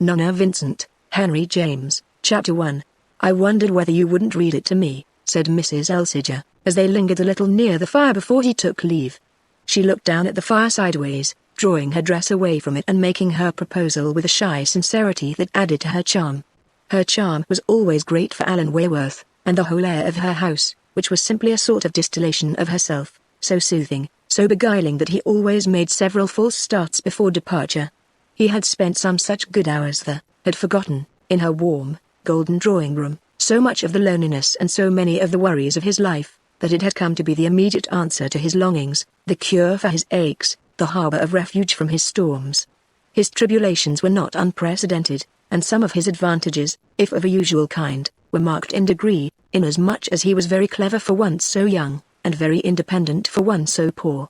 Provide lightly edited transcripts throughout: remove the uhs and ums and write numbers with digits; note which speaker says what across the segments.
Speaker 1: Nona Vincent, Henry James, Chapter 1. I wondered whether you wouldn't read it to me, said Mrs. Elsiger, as they lingered a little near the fire before he took leave. She looked down at the fire sideways, drawing her dress away from it and making her proposal with a shy sincerity that added to her charm. Her charm was always great for Alan Wayworth, and the whole air of her house, which was simply a sort of distillation of herself, so soothing, so beguiling that he always made several false starts before departure. He had spent some such good hours there, had forgotten, in her warm, golden drawing-room, so much of the loneliness and so many of the worries of his life, that it had come to be the immediate answer to his longings, the cure for his aches, the harbour of refuge from his storms. His tribulations were not unprecedented, and some of his advantages, if of a usual kind, were marked in degree, inasmuch as he was very clever for one so young, and very independent for one so poor.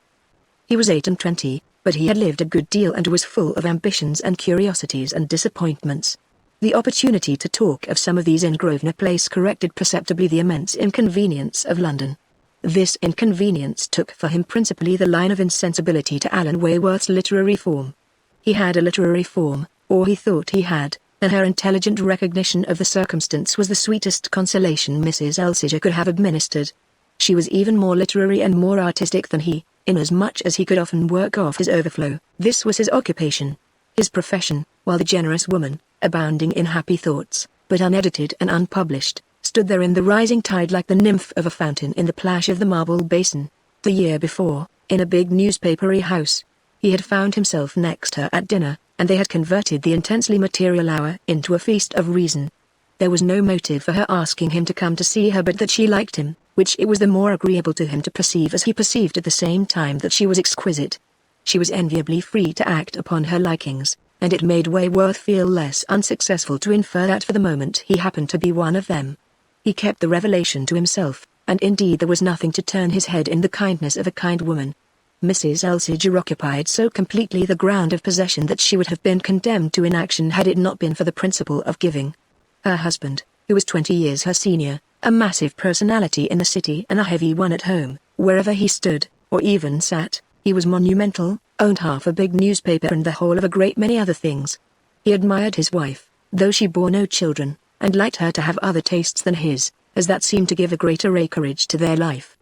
Speaker 1: He was 28, but he had lived a good deal and was full of ambitions and curiosities and disappointments. The opportunity to talk of some of these in Grosvenor Place corrected perceptibly the immense inconvenience of London. This inconvenience took for him principally the line of insensibility to Alan Wayworth's literary form. He had a literary form, or he thought he had, and her intelligent recognition of the circumstance was the sweetest consolation Mrs. Elsiger could have administered. She was even more literary and more artistic than he, inasmuch as he could often work off his overflow. This was his occupation, his profession, while the generous woman, abounding in happy thoughts, but unedited and unpublished, stood there in the rising tide like the nymph of a fountain in the plash of the marble basin. The year before, in a big newspapery house, he had found himself next her at dinner, and they had converted the intensely material hour into a feast of reason. There was no motive for her asking him to come to see her but that she liked him, which it was the more agreeable to him to perceive as he perceived at the same time that she was exquisite. She was enviably free to act upon her likings, and it made Wayworth feel less unsuccessful to infer that for the moment he happened to be one of them. He kept the revelation to himself, and indeed there was nothing to turn his head in the kindness of a kind woman. Mrs. Elsiger occupied so completely the ground of possession that she would have been condemned to inaction had it not been for the principle of giving. Her husband, who was 20 years her senior, a massive personality in the city and a heavy one at home, wherever he stood, or even sat, he was monumental, owned half a big newspaper and the whole of a great many other things. He admired his wife, though she bore no children, and liked her to have other tastes than his, as that seemed to give a greater acreage to their life.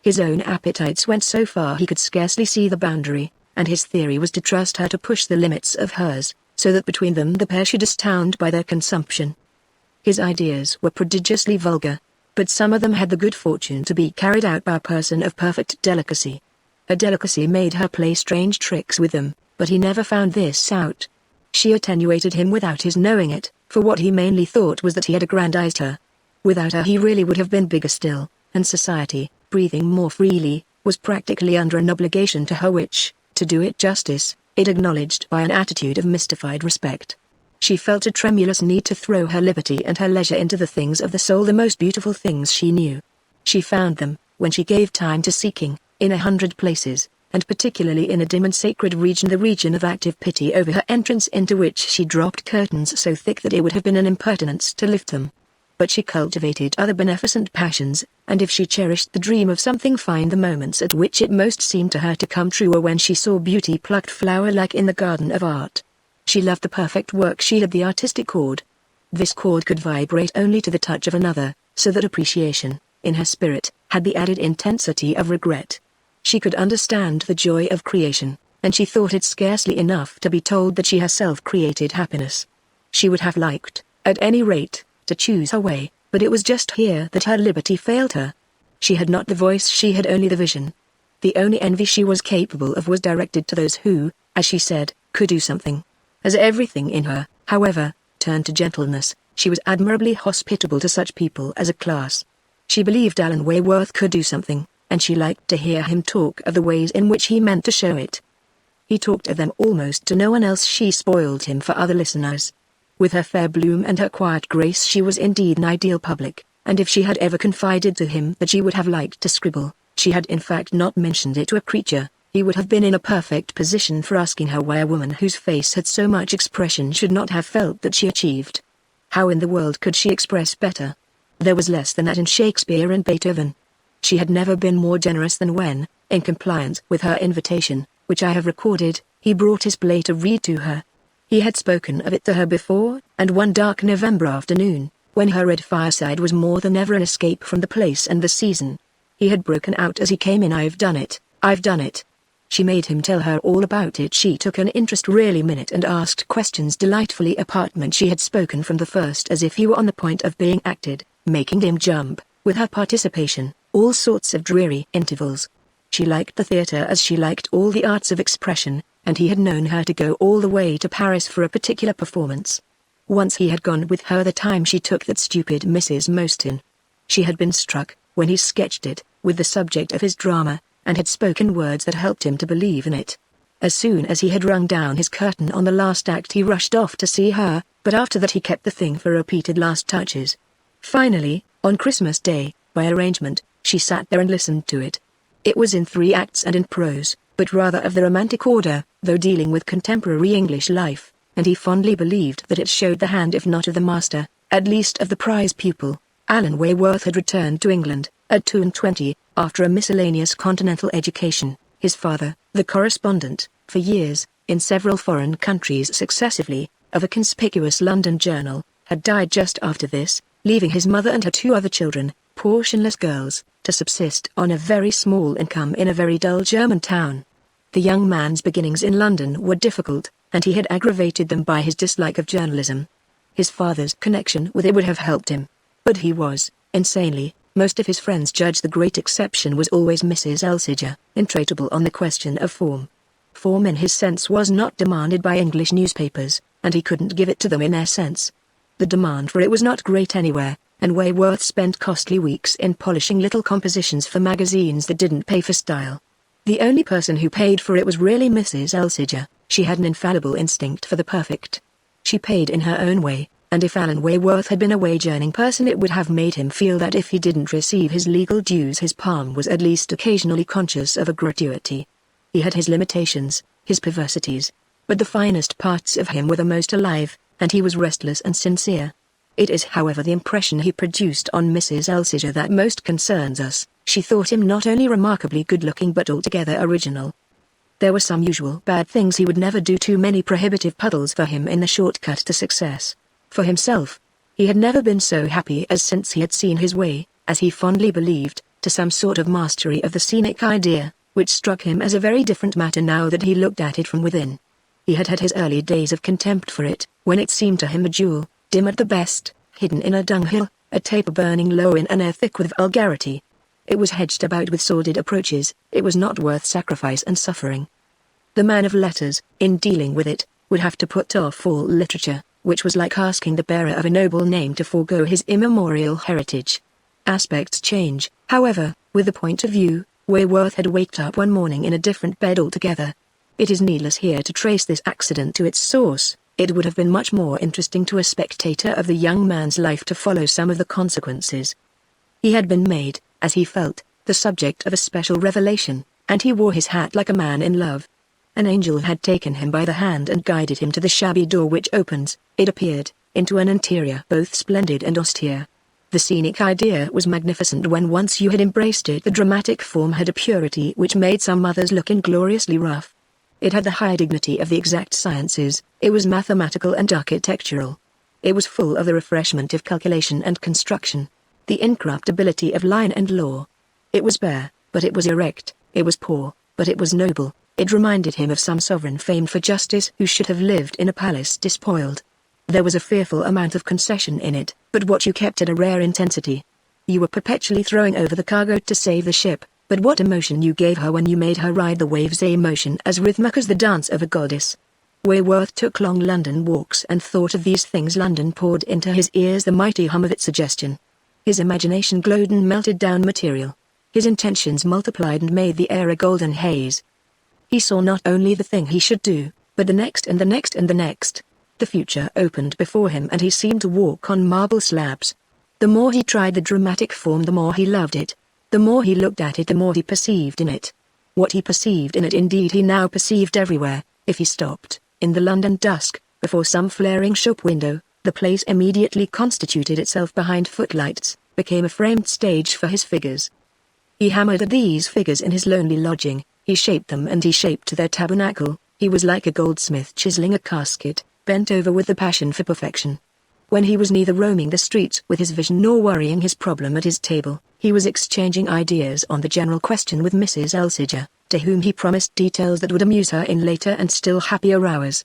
Speaker 1: His own appetites went so far he could scarcely see the boundary, and his theory was to trust her to push the limits of hers, so that between them the pair should astound by their consumption. His ideas were prodigiously vulgar, but some of them had the good fortune to be carried out by a person of perfect delicacy. Her delicacy made her play strange tricks with them, but he never found this out. She attenuated him without his knowing it, for what he mainly thought was that he had aggrandized her. Without her he really would have been bigger still, and society, breathing more freely, was practically under an obligation to her which, to do it justice, it acknowledged by an attitude of mystified respect. She felt a tremulous need to throw her liberty and her leisure into the things of the soul, the most beautiful things she knew. She found them, when she gave time to seeking, in 100 places, and particularly in a dim and sacred region, the region of active pity, over her entrance into which she dropped curtains so thick that it would have been an impertinence to lift them. But she cultivated other beneficent passions, and if she cherished the dream of something fine, the moments at which it most seemed to her to come true were when she saw beauty plucked flower-like in the garden of art. She loved the perfect work. She had the artistic chord. This chord could vibrate only to the touch of another, so that appreciation, in her spirit, had the added intensity of regret. She could understand the joy of creation, and she thought it scarcely enough to be told that she herself created happiness. She would have liked, at any rate, to choose her way, but it was just here that her liberty failed her. She had not the voice, she had only the vision. The only envy she was capable of was directed to those who, as she said, could do something. As everything in her, however, turned to gentleness, she was admirably hospitable to such people as a class. She believed Alan Wayworth could do something, and she liked to hear him talk of the ways in which he meant to show it. He talked of them almost to no one else. She spoiled him for other listeners. With her fair bloom and her quiet grace she was indeed an ideal public, and if she had ever confided to him that she would have liked to scribble, she had in fact not mentioned it to a creature, he would have been in a perfect position for asking her why a woman whose face had so much expression should not have felt that she achieved. How in the world could she express better? There was less than that in Shakespeare and Beethoven. She had never been more generous than when, in compliance with her invitation, which I have recorded, he brought his play to read to her. He had spoken of it to her before, and one dark November afternoon, when her red fireside was more than ever an escape from the place and the season, he had broken out as he came in, "I've done it, I've done it." She made him tell her all about it. She took an interest really minute and asked questions delightfully apartment. She had spoken from the first as if he were on the point of being acted, making him jump, with her participation, all sorts of dreary intervals. She liked the theatre as she liked all the arts of expression, and he had known her to go all the way to Paris for a particular performance. Once he had gone with her the time she took that stupid Mrs. Mostyn. She had been struck, when he sketched it, with the subject of his drama, and had spoken words that helped him to believe in it. As soon as he had rung down his curtain on the last act he rushed off to see her, but after that he kept the thing for repeated last touches. Finally, on Christmas Day, by arrangement, she sat there and listened to it. It was in 3 acts and in prose, but rather of the romantic order, though dealing with contemporary English life, and he fondly believed that it showed the hand if not of the master, at least of the prize pupil. Alan Wayworth had returned to England, at 22, after a miscellaneous continental education. His father, the correspondent, for years, in several foreign countries successively, of a conspicuous London journal, had died just after this, leaving his mother and her 2 other children, portionless girls, to subsist on a very small income in a very dull German town. The young man's beginnings in London were difficult, and he had aggravated them by his dislike of journalism. His father's connection with it would have helped him. But he was, insanely, most of his friends judged. The great exception was always Mrs. Elsiger, intractable on the question of form. Form in his sense was not demanded by English newspapers, and he couldn't give it to them in their sense. The demand for it was not great anywhere, and Wayworth spent costly weeks in polishing little compositions for magazines that didn't pay for style. The only person who paid for it was really Mrs. Elsiger. She had an infallible instinct for the perfect. She paid in her own way, and if Alan Wayworth had been a wage-earning person it would have made him feel that if he didn't receive his legal dues his palm was at least occasionally conscious of a gratuity. He had his limitations, his perversities, but the finest parts of him were the most alive, and he was restless and sincere. It is however the impression he produced on Mrs. Elsiger that most concerns us. She thought him not only remarkably good-looking but altogether original. There were some usual bad things he would never do, too many prohibitive puddles for him in the short-cut to success. For himself, he had never been so happy as since he had seen his way, as he fondly believed, to some sort of mastery of the scenic idea, which struck him as a very different matter now that he looked at it from within. He had had his early days of contempt for it, when it seemed to him a jewel, dim at the best, hidden in a dunghill, a taper burning low in an air thick with vulgarity. It was hedged about with sordid approaches, it was not worth sacrifice and suffering. The man of letters, in dealing with it, would have to put off all literature, which was like asking the bearer of a noble name to forego his immemorial heritage. Aspects change, however, with the point of view. Wayworth had waked up one morning in a different bed altogether. It is needless here to trace this accident to its source. It would have been much more interesting to a spectator of the young man's life to follow some of the consequences. He had been made, as he felt, the subject of a special revelation, and he wore his hat like a man in love. An angel had taken him by the hand and guided him to the shabby door which opens, it appeared, into an interior both splendid and austere. The scenic idea was magnificent when once you had embraced it. The dramatic form had a purity which made some others look ingloriously rough. It had the high dignity of the exact sciences, it was mathematical and architectural. It was full of the refreshment of calculation and construction, the incorruptibility of line and law. It was bare, but it was erect, it was poor, but it was noble. It reminded him of some sovereign famed for justice who should have lived in a palace despoiled. There was a fearful amount of concession in it, but what you kept at a rare intensity. You were perpetually throwing over the cargo to save the ship, but what emotion you gave her when you made her ride the waves, a emotion as rhythmic as the dance of a goddess. Wayworth took long London walks and thought of these things. London poured into his ears the mighty hum of its suggestion. His imagination glowed and melted down material. His intentions multiplied and made the air a golden haze. He saw not only the thing he should do, but the next and the next and the next. The future opened before him and he seemed to walk on marble slabs. The more he tried the dramatic form the more he loved it. The more he looked at it the more he perceived in it. What he perceived in it indeed he now perceived everywhere. If he stopped, in the London dusk, before some flaring shop window, the place immediately constituted itself behind footlights, became a framed stage for his figures. He hammered at these figures in his lonely lodging, he shaped them and he shaped their tabernacle. He was like a goldsmith chiseling a casket, bent over with the passion for perfection. When he was neither roaming the streets with his vision nor worrying his problem at his table, he was exchanging ideas on the general question with Mrs. Elsiger, to whom he promised details that would amuse her in later and still happier hours.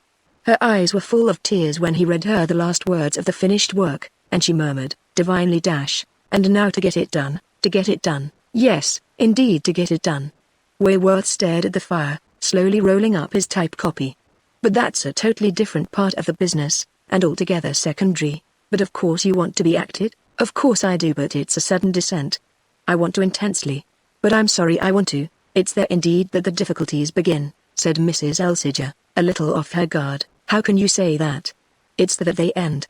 Speaker 1: Her eyes were full of tears when he read her the last words of the finished work, and she murmured, "Divinely dash, and now to get it done, to get it done, yes, indeed to get it done." Wayworth stared at the fire, slowly rolling up his type copy. "But that's a totally different part of the business, and altogether secondary. But of course you want to be acted?" "Of course I do, but it's a sudden descent. I want to intensely. But I'm sorry I want to. It's there indeed that the difficulties begin," said Mrs. Elsiger, a little off her guard. "How can you say that?" "It's there that they end."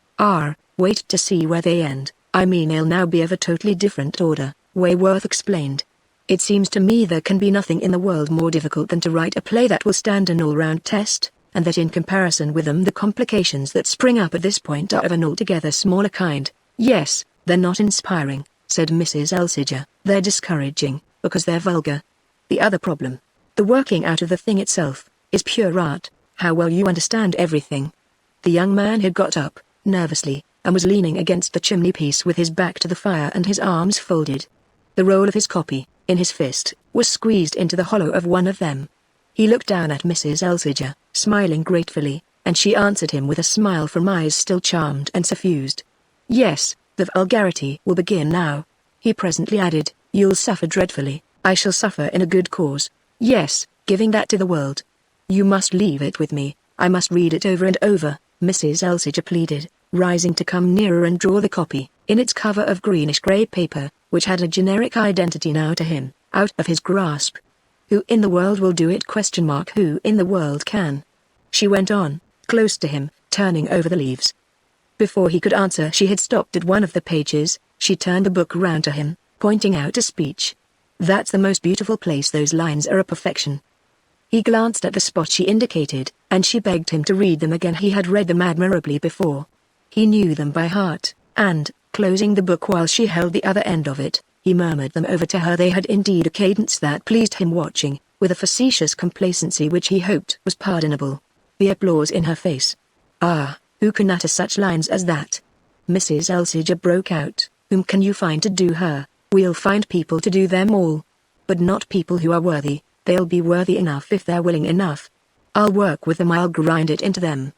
Speaker 1: Wait to see where they end. I mean they'll now be of a totally different order," Wayworth explained. "It seems to me there can be nothing in the world more difficult than to write a play that will stand an all-round test, and that in comparison with them the complications that spring up at this point are of an altogether smaller kind." "Yes, they're not inspiring," said Mrs. Elsiger. "They're discouraging, because they're vulgar. The other problem, the working out of the thing itself, is pure art. How well you understand everything." The young man had got up, nervously, and was leaning against the chimney-piece with his back to the fire and his arms folded. The roll of his copy, in his fist, was squeezed into the hollow of one of them. He looked down at Mrs. Elsiger, smiling gratefully, and she answered him with a smile from eyes still charmed and suffused. "Yes, the vulgarity will begin now," he presently added. "You'll suffer dreadfully." "I shall suffer in a good cause." "Yes, giving that to the world." "You must leave it with me. I must read it over and over," Mrs. Elsiger pleaded, rising to come nearer and draw the copy, in its cover of greenish-grey paper, which had a generic identity now to him, out of his grasp. "Who in the world will do it? Who in the world can?" she went on, close to him, turning over the leaves. Before he could answer she had stopped at one of the pages. She turned the book round to him, pointing out a speech. "That's the most beautiful place. Those lines are a perfection." He glanced at the spot she indicated, and she begged him to read them again. He had read them admirably before. He knew them by heart, and, closing the book while she held the other end of it, he murmured them over to her. They had indeed a cadence that pleased him, watching, with a facetious complacency which he hoped was pardonable, the applause in her face. "Ah, who can utter such lines as that?" Mrs. Elsiger broke out. "Whom can you find to do her?" "We'll find people to do them all. But not people who are worthy. They'll be worthy enough if they're willing enough. I'll work with them. I'll grind it into them."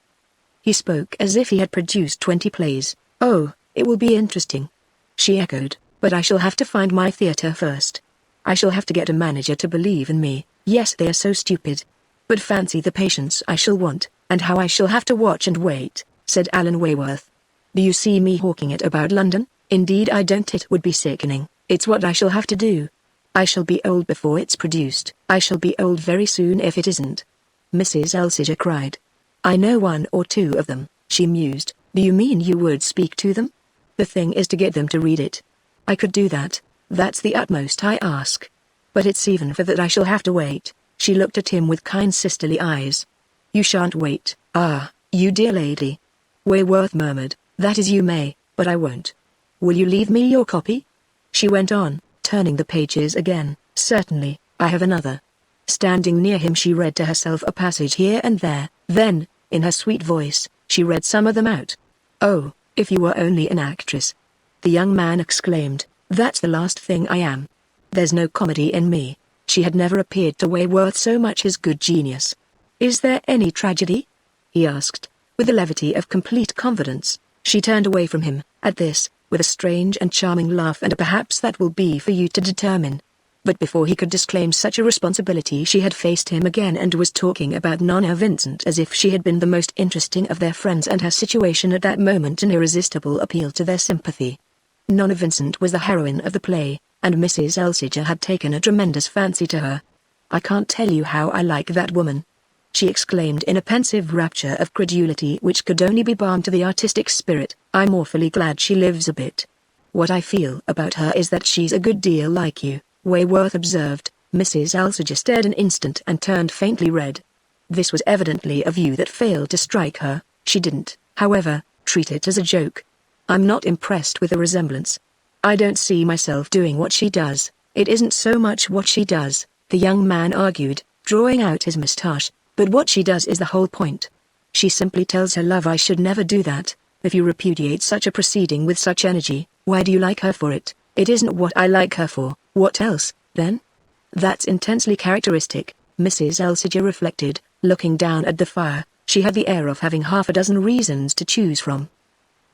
Speaker 1: He spoke as if he had produced 20 plays. "Oh, it will be interesting," she echoed, "but I shall have to find my theater first. I shall have to get a manager to believe in me. Yes, they are so stupid. But fancy the patience I shall want, and how I shall have to watch and wait," said Alan Wayworth. "Do you see me hawking it about London?" "Indeed I don't. It would be sickening. It's what I shall have to do. I shall be old before it's produced." "I shall be old very soon if it isn't," Mrs. Elsiger cried. "I know one or two of them," she mused. "Do you mean you would speak to them?" "The thing is to get them to read it. I could do that. That's the utmost I ask. But it's even for that I shall have to wait." She looked at him with kind sisterly eyes. "You shan't wait." "Ah, you dear lady," Wayworth murmured. "That is, you may, but I won't." "Will you leave me your copy?" she went on, turning the pages again. "Certainly, I have another." Standing near him she read to herself a passage here and there, then, in her sweet voice, she read some of them out. "Oh, if you were only an actress!" the young man exclaimed. "That's the last thing I am. There's no comedy in me." She had never appeared to Wayworth so much his good genius. "Is there any tragedy?" he asked, with the levity of complete confidence. She turned away from him, at this, with a strange and charming laugh. "And perhaps that will be for you to determine." But before he could disclaim such a responsibility she had faced him again and was talking about Nona Vincent as if she had been the most interesting of their friends, and her situation at that moment an irresistible appeal to their sympathy. Nona Vincent was the heroine of the play, and Mrs. Elsiger had taken a tremendous fancy to her. "I can't tell you how I like that woman," she exclaimed in a pensive rapture of credulity which could only be balm to the artistic spirit. "I'm awfully glad she lives a bit. What I feel about her is that she's a good deal like you," Wayworth observed. Mrs. Elsiger stared an instant and turned faintly red. This was evidently a view that failed to strike her. She didn't, however, treat it as a joke. "I'm not impressed with the resemblance. I don't see myself doing what she does." "It isn't so much what she does," the young man argued, drawing out his moustache, "but what she does is the whole point. She simply tells her love. I should never do that. If you repudiate such a proceeding with such energy, why do you like her for it? It isn't what I like her for. What else, then? That's intensely characteristic, Mrs. Elsiger reflected, looking down at the fire. She had the air of having half a dozen reasons to choose from.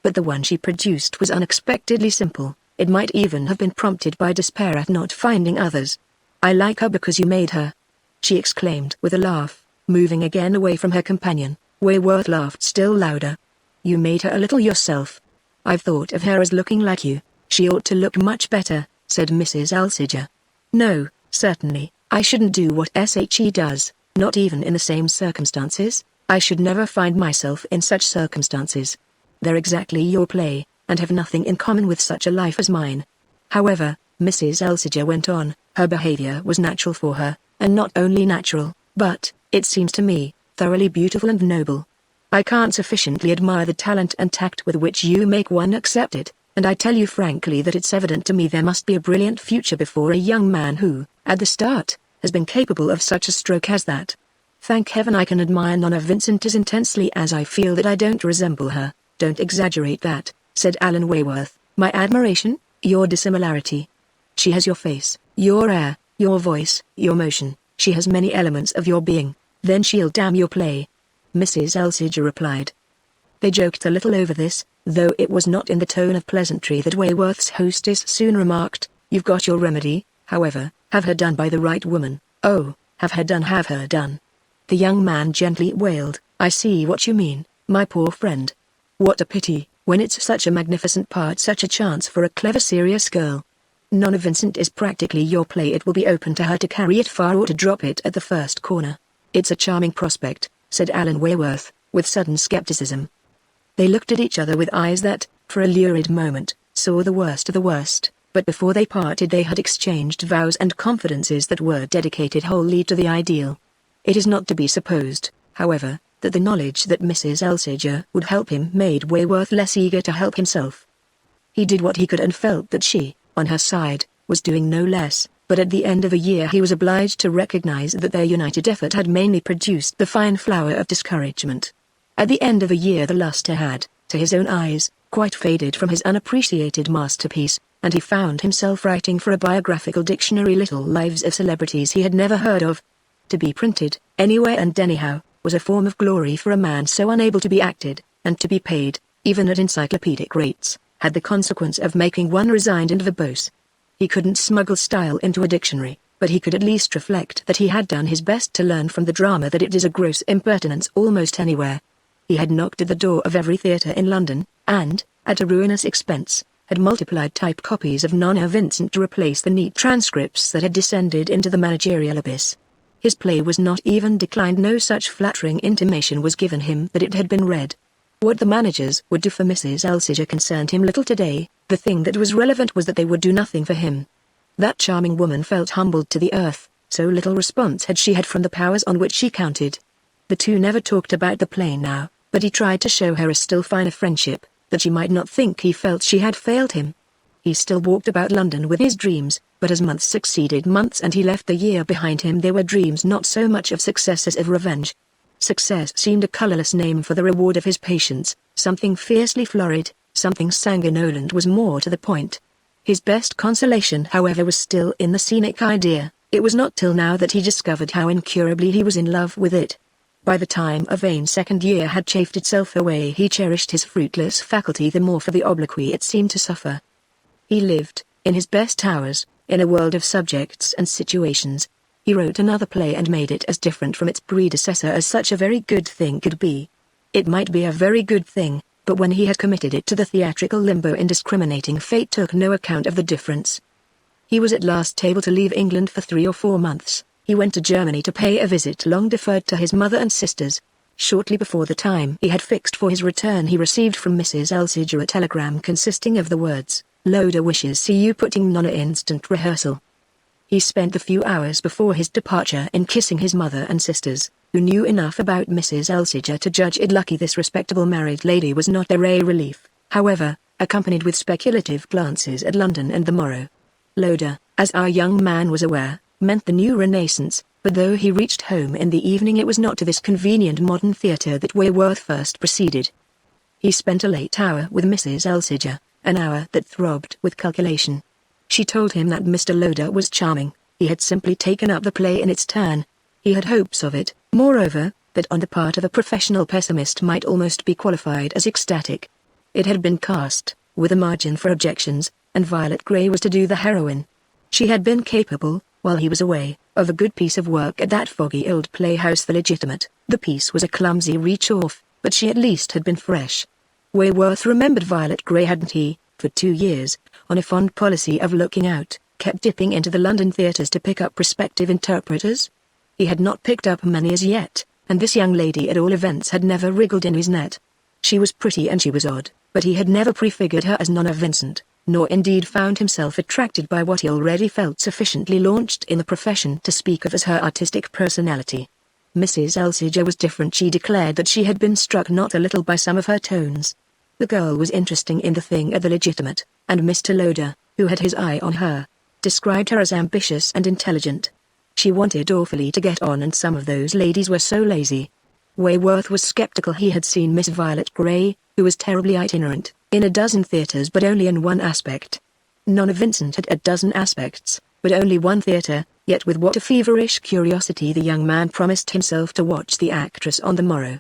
Speaker 1: But the one she produced was unexpectedly simple. It might even have been prompted by despair at not finding others. I like her because you made her, she exclaimed with a laugh, moving again away from her companion. Wayworth laughed still louder. You made her a little yourself. I've thought of her as looking like you. She ought to look much better, said Mrs. Elsiger. No, certainly, I shouldn't do what she does, not even in the same circumstances. I should never find myself in such circumstances. They're exactly your play, and have nothing in common with such a life as mine. However, Mrs. Elsiger went on, her behavior was natural for her, and not only natural, but, it seems to me, thoroughly beautiful and noble. I can't sufficiently admire the talent and tact with which you make one accept it, and I tell you frankly that it's evident to me there must be a brilliant future before a young man who, at the start, has been capable of such a stroke as that. Thank heaven I can admire Nona Vincent as intensely as I feel that I don't resemble her. Don't exaggerate that, said Alan Wayworth. My admiration, your dissimilarity. She has your face, your air, your voice, your motion. She has many elements of your being. Then she'll damn your play, Mrs. Elsiger replied. They joked a little over this, though it was not in the tone of pleasantry that Wayworth's hostess soon remarked. You've got your remedy, however. Have her done by the right woman. Oh, have her done, have her done. The young man gently wailed. I see what you mean, my poor friend. What a pity, when it's such a magnificent part, such a chance for a clever serious girl. Nona Vincent is practically your play. It will be open to her to carry it far or to drop it at the first corner. It's a charming prospect, said Alan Wayworth, with sudden skepticism. They looked at each other with eyes that, for a lurid moment, saw the worst of the worst, but before they parted they had exchanged vows and confidences that were dedicated wholly to the ideal. It is not to be supposed, however, that the knowledge that Mrs. Elsiger would help him made Wayworth less eager to help himself. He did what he could and felt that she, on her side, was doing no less, but at the end of a year he was obliged to recognize that their united effort had mainly produced the fine flower of discouragement. At the end of a year the luster had, to his own eyes, quite faded from his unappreciated masterpiece, and he found himself writing for a biographical dictionary little lives of celebrities he had never heard of. To be printed, anywhere and anyhow, was a form of glory for a man so unable to be acted, and to be paid, even at encyclopedic rates, had the consequence of making one resigned and verbose. He couldn't smuggle style into a dictionary, but he could at least reflect that he had done his best to learn from the drama that it is a gross impertinence almost anywhere. He had knocked at the door of every theatre in London, and, at a ruinous expense, had multiplied type copies of Nona Vincent to replace the neat transcripts that had descended into the managerial abyss. His play was not even declined. No such flattering intimation was given him that it had been read. What the managers would do for Mrs. Elsiger concerned him little today. The thing that was relevant was that they would do nothing for him. That charming woman felt humbled to the earth, so little response had she had from the powers on which she counted. The two never talked about the play now, but he tried to show her a still finer friendship, that she might not think he felt she had failed him. He still walked about London with his dreams, but as months succeeded months and he left the year behind him, they were dreams not so much of success as of revenge. Success seemed a colourless name for the reward of his patience, something fiercely florid, something sanguinolent was more to the point. His best consolation, however, was still in the scenic idea. It was not till now that he discovered how incurably he was in love with it. By the time a vain second year had chafed itself away, he cherished his fruitless faculty the more for the obloquy it seemed to suffer. He lived, in his best hours, in a world of subjects and situations. He wrote another play and made it as different from its predecessor as such a very good thing could be. It might be a very good thing, but when he had committed it to the theatrical limbo, indiscriminating fate took no account of the difference. He was at last able to leave England for 3 or 4 months. He went to Germany to pay a visit long deferred to his mother and sisters. Shortly before the time he had fixed for his return, he received from Mrs. Elsiger a telegram consisting of the words, "Loda wishes see you putting Nona instant rehearsal." He spent the few hours before his departure in kissing his mother and sisters, who knew enough about Mrs. Elsiger to judge it lucky this respectable married lady was not their relief, however, accompanied with speculative glances at London and the morrow. Loda, as our young man was aware, meant the new Renaissance, But though he reached home in the evening, it was not to this convenient modern theatre that Wayworth first proceeded. He spent a late hour with Mrs. Elsiger, an hour that throbbed with calculation. She told him that Mr. Loder was charming. He had simply taken up the play in its turn. He had hopes of it, moreover, that on the part of a professional pessimist might almost be qualified as ecstatic. It had been cast, with a margin for objections, and Violet Grey was to do the heroine. She had been capable, while he was away, of a good piece of work at that foggy old playhouse The Legitimate. The piece was a clumsy reach-off, but she at least had been fresh. Wayworth remembered Violet Grey, hadn't he, for 2 years, on a fond policy of looking out, kept dipping into the London theatres to pick up prospective interpreters? He had not picked up many as yet, and this young lady at all events had never wriggled in his net. She was pretty and she was odd, but he had never prefigured her as Nona Vincent, nor indeed found himself attracted by what he already felt sufficiently launched in the profession to speak of as her artistic personality. Mrs. Elsiger was different. She declared that she had been struck not a little by some of her tones. The girl was interesting in the thing at The Legitimate, and Mr. Loder, who had his eye on her, described her as ambitious and intelligent. She wanted awfully to get on, and some of those ladies were so lazy. Wayworth was skeptical. He had seen Miss Violet Grey, who was terribly itinerant, in a dozen theatres but only in one aspect. Nona Vincent had a dozen aspects, but only one theatre, yet with what a feverish curiosity the young man promised himself to watch the actress on the morrow.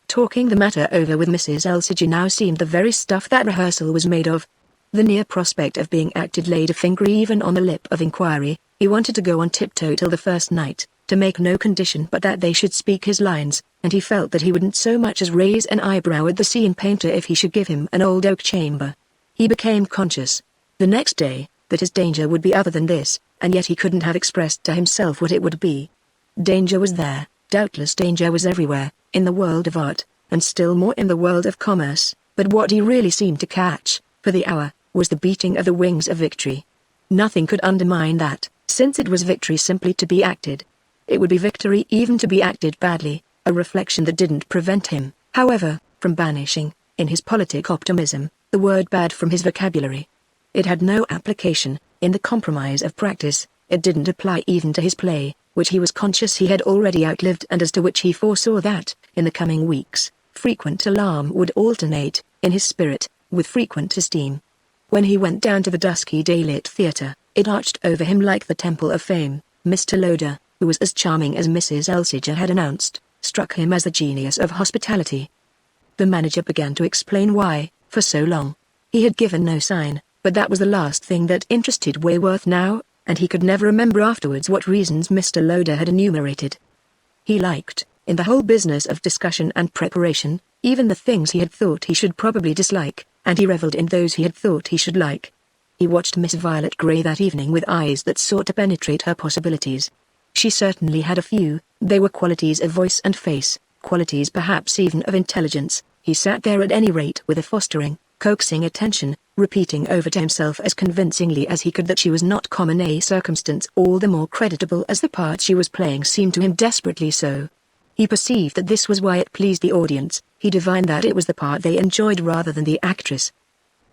Speaker 1: Talking the matter over with Mrs. Elsiger now seemed the very stuff that rehearsal was made of. The near prospect of being acted laid a finger even on the lip of inquiry. He wanted to go on tiptoe till the first night, to make no condition but that they should speak his lines, and he felt that he wouldn't so much as raise an eyebrow at the scene painter if he should give him an old oak chamber. He became conscious, the next day, that his danger would be other than this, and yet he couldn't have expressed to himself what it would be. Danger was there, doubtless danger was everywhere, in the world of art, and still more in the world of commerce, but what he really seemed to catch, for the hour, was the beating of the wings of victory. Nothing could undermine that, since it was victory simply to be acted. It would be victory even to be acted badly, a reflection that didn't prevent him, however, from banishing, in his politic optimism, the word bad from his vocabulary. It had no application, in the compromise of practice. It didn't apply even to his play, which he was conscious he had already outlived and as to which he foresaw that, in the coming weeks, frequent alarm would alternate, in his spirit, with frequent esteem. When he went down to the dusky day-lit theatre, it arched over him like the Temple of Fame. Mr. Loder, who was as charming as Mrs. Elsiger had announced, struck him as the genius of hospitality. The manager began to explain why, for so long, he had given no sign, but that was the last thing that interested Wayworth now, and he could never remember afterwards what reasons Mr. Loder had enumerated. He liked, in the whole business of discussion and preparation, even the things he had thought he should probably dislike, and he revelled in those he had thought he should like. He watched Miss Violet Grey that evening with eyes that sought to penetrate her possibilities. She certainly had a few. They were qualities of voice and face, qualities perhaps even of intelligence. He sat there at any rate with a fostering, coaxing attention, repeating over to himself as convincingly as he could that she was not common, a circumstance all the more creditable as the part she was playing seemed to him desperately so. He perceived that this was why it pleased the audience. He divined that it was the part they enjoyed rather than the actress.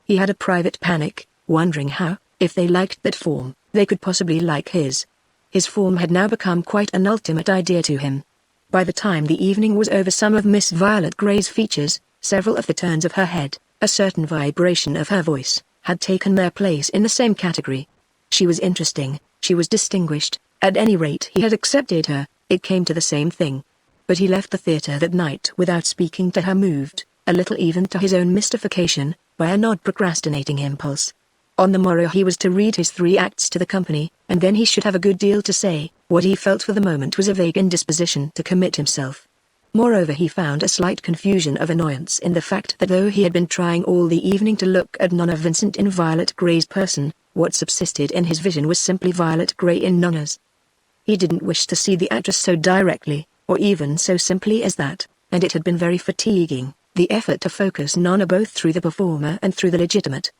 Speaker 1: He had a private panic, wondering how, if they liked that form, they could possibly like his. His form had now become quite an ultimate idea to him. By the time the evening was over, some of Miss Violet Grey's features, several of the turns of her head, a certain vibration of her voice, had taken their place in the same category. She was interesting, she was distinguished, at any rate he had accepted her, it came to the same thing. But he left the theatre that night without speaking to her, moved, a little even to his own mystification, by an odd procrastinating impulse. On the morrow he was to read his 3 acts to the company, and then he should have a good deal to say. What he felt for the moment was a vague indisposition to commit himself. Moreover, he found a slight confusion of annoyance in the fact that though he had been trying all the evening to look at Nona Vincent in Violet Grey's person, what subsisted in his vision was simply Violet Grey in Nona's. He didn't wish to see the actress so directly, or even so simply as that, and it had been very fatiguing, the effort to focus Nona both through the performer and through The Legitimate.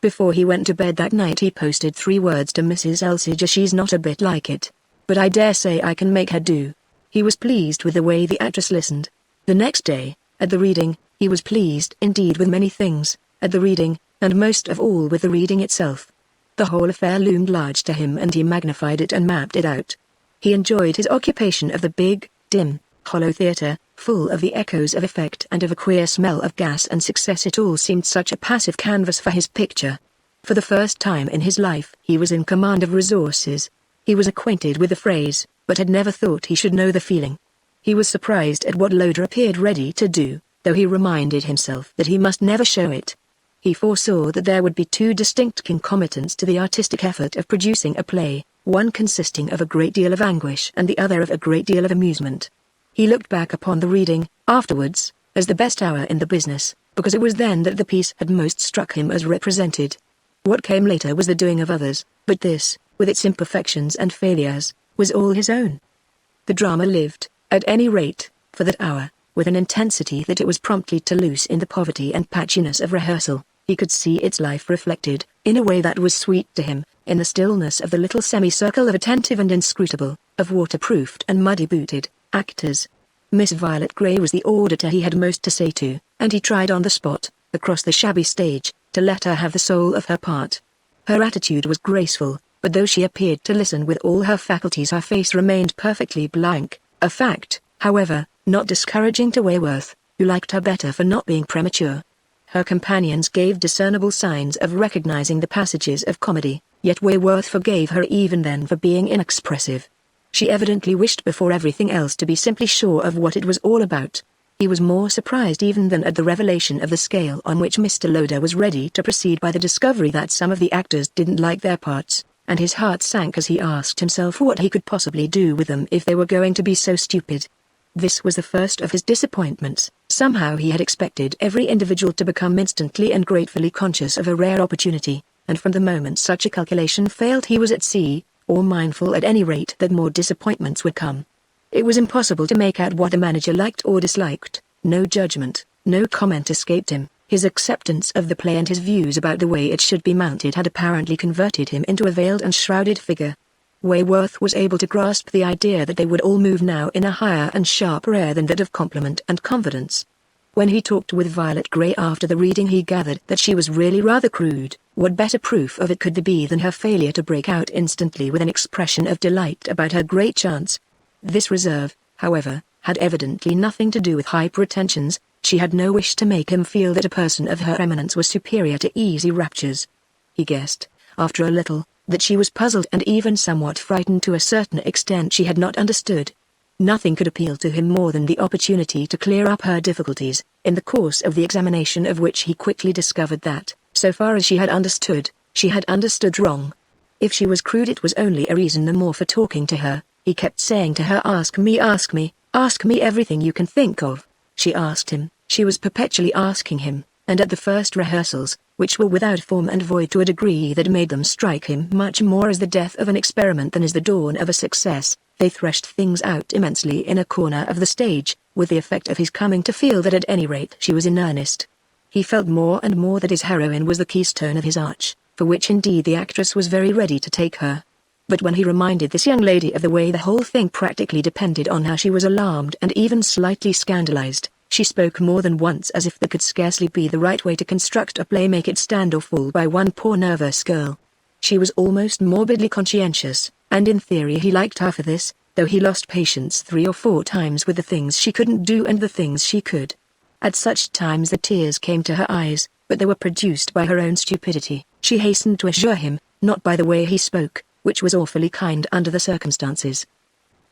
Speaker 1: Before he went to bed that night he posted 3 words to Mrs. Elsiger: "She's not a bit like it, but I dare say I can make her do." He was pleased with the way the actress listened. The next day, at the reading, he was pleased indeed with many things, at the reading, and most of all with the reading itself. The whole affair loomed large to him and he magnified it and mapped it out. He enjoyed his occupation of the big, dim, hollow theatre, full of the echoes of effect and of a queer smell of gas and success. It all seemed such a passive canvas for his picture. For the first time in his life he was in command of resources. He was acquainted with the phrase, but had never thought he should know the feeling. He was surprised at what Loda appeared ready to do, though he reminded himself that he must never show it. He foresaw that there would be two distinct concomitants to the artistic effort of producing a play, one consisting of a great deal of anguish and the other of a great deal of amusement. He looked back upon the reading, afterwards, as the best hour in the business, because it was then that the piece had most struck him as represented. What came later was the doing of others, but this, with its imperfections and failures, was all his own. The drama lived, at any rate, for that hour, with an intensity that it was promptly to lose in the poverty and patchiness of rehearsal. He could see its life reflected, in a way that was sweet to him, in the stillness of the little semicircle of attentive and inscrutable, of waterproofed and muddy-booted, actors. Miss Violet Grey was the auditor he had most to say to, and he tried on the spot, across the shabby stage, to let her have the soul of her part. Her attitude was graceful, but though she appeared to listen with all her faculties, her face remained perfectly blank, a fact, however, not discouraging to Wayworth, who liked her better for not being premature. Her companions gave discernible signs of recognizing the passages of comedy, yet Wayworth forgave her even then for being inexpressive. She evidently wished before everything else to be simply sure of what it was all about. He was more surprised even than at the revelation of the scale on which Mr. Loda was ready to proceed by the discovery that some of the actors didn't like their parts, and his heart sank as he asked himself what he could possibly do with them if they were going to be so stupid. This was the first of his disappointments. Somehow he had expected every individual to become instantly and gratefully conscious of a rare opportunity, and from the moment such a calculation failed he was at sea, or mindful at any rate that more disappointments would come. It was impossible to make out what the manager liked or disliked. No judgment, no comment escaped him. His acceptance of the play and his views about the way it should be mounted had apparently converted him into a veiled and shrouded figure. Wayworth was able to grasp the idea that they would all move now in a higher and sharper air than that of compliment and confidence. When he talked with Violet Grey after the reading he gathered that she was really rather crude. What better proof of it could there be than her failure to break out instantly with an expression of delight about her great chance? This reserve, however, had evidently nothing to do with high pretensions. She had no wish to make him feel that a person of her eminence was superior to easy raptures. He guessed, after a little, that she was puzzled and even somewhat frightened to a certain extent she had not understood. Nothing could appeal to him more than the opportunity to clear up her difficulties, in the course of the examination of which he quickly discovered that, so far as she had understood wrong. If she was crude it was only a reason the more for talking to her. He kept saying to her, ask me everything you can think of. She asked him, she was perpetually asking him, and at the first rehearsals, which were without form and void to a degree that made them strike him much more as the death of an experiment than as the dawn of a success, they threshed things out immensely in a corner of the stage, with the effect of his coming to feel that at any rate she was in earnest. He felt more and more that his heroine was the keystone of his arch, for which indeed the actress was very ready to take her. But when he reminded this young lady of the way the whole thing practically depended on her, she was alarmed and even slightly scandalized. She spoke more than once as if that could scarcely be the right way to construct a play, make it stand or fall by one poor nervous girl. She was almost morbidly conscientious, and in theory he liked her for this, though he lost patience 3 or 4 times with the things she couldn't do and the things she could. At such times the tears came to her eyes, but they were produced by her own stupidity. She hastened to assure him, not by the way he spoke, which was awfully kind under the circumstances.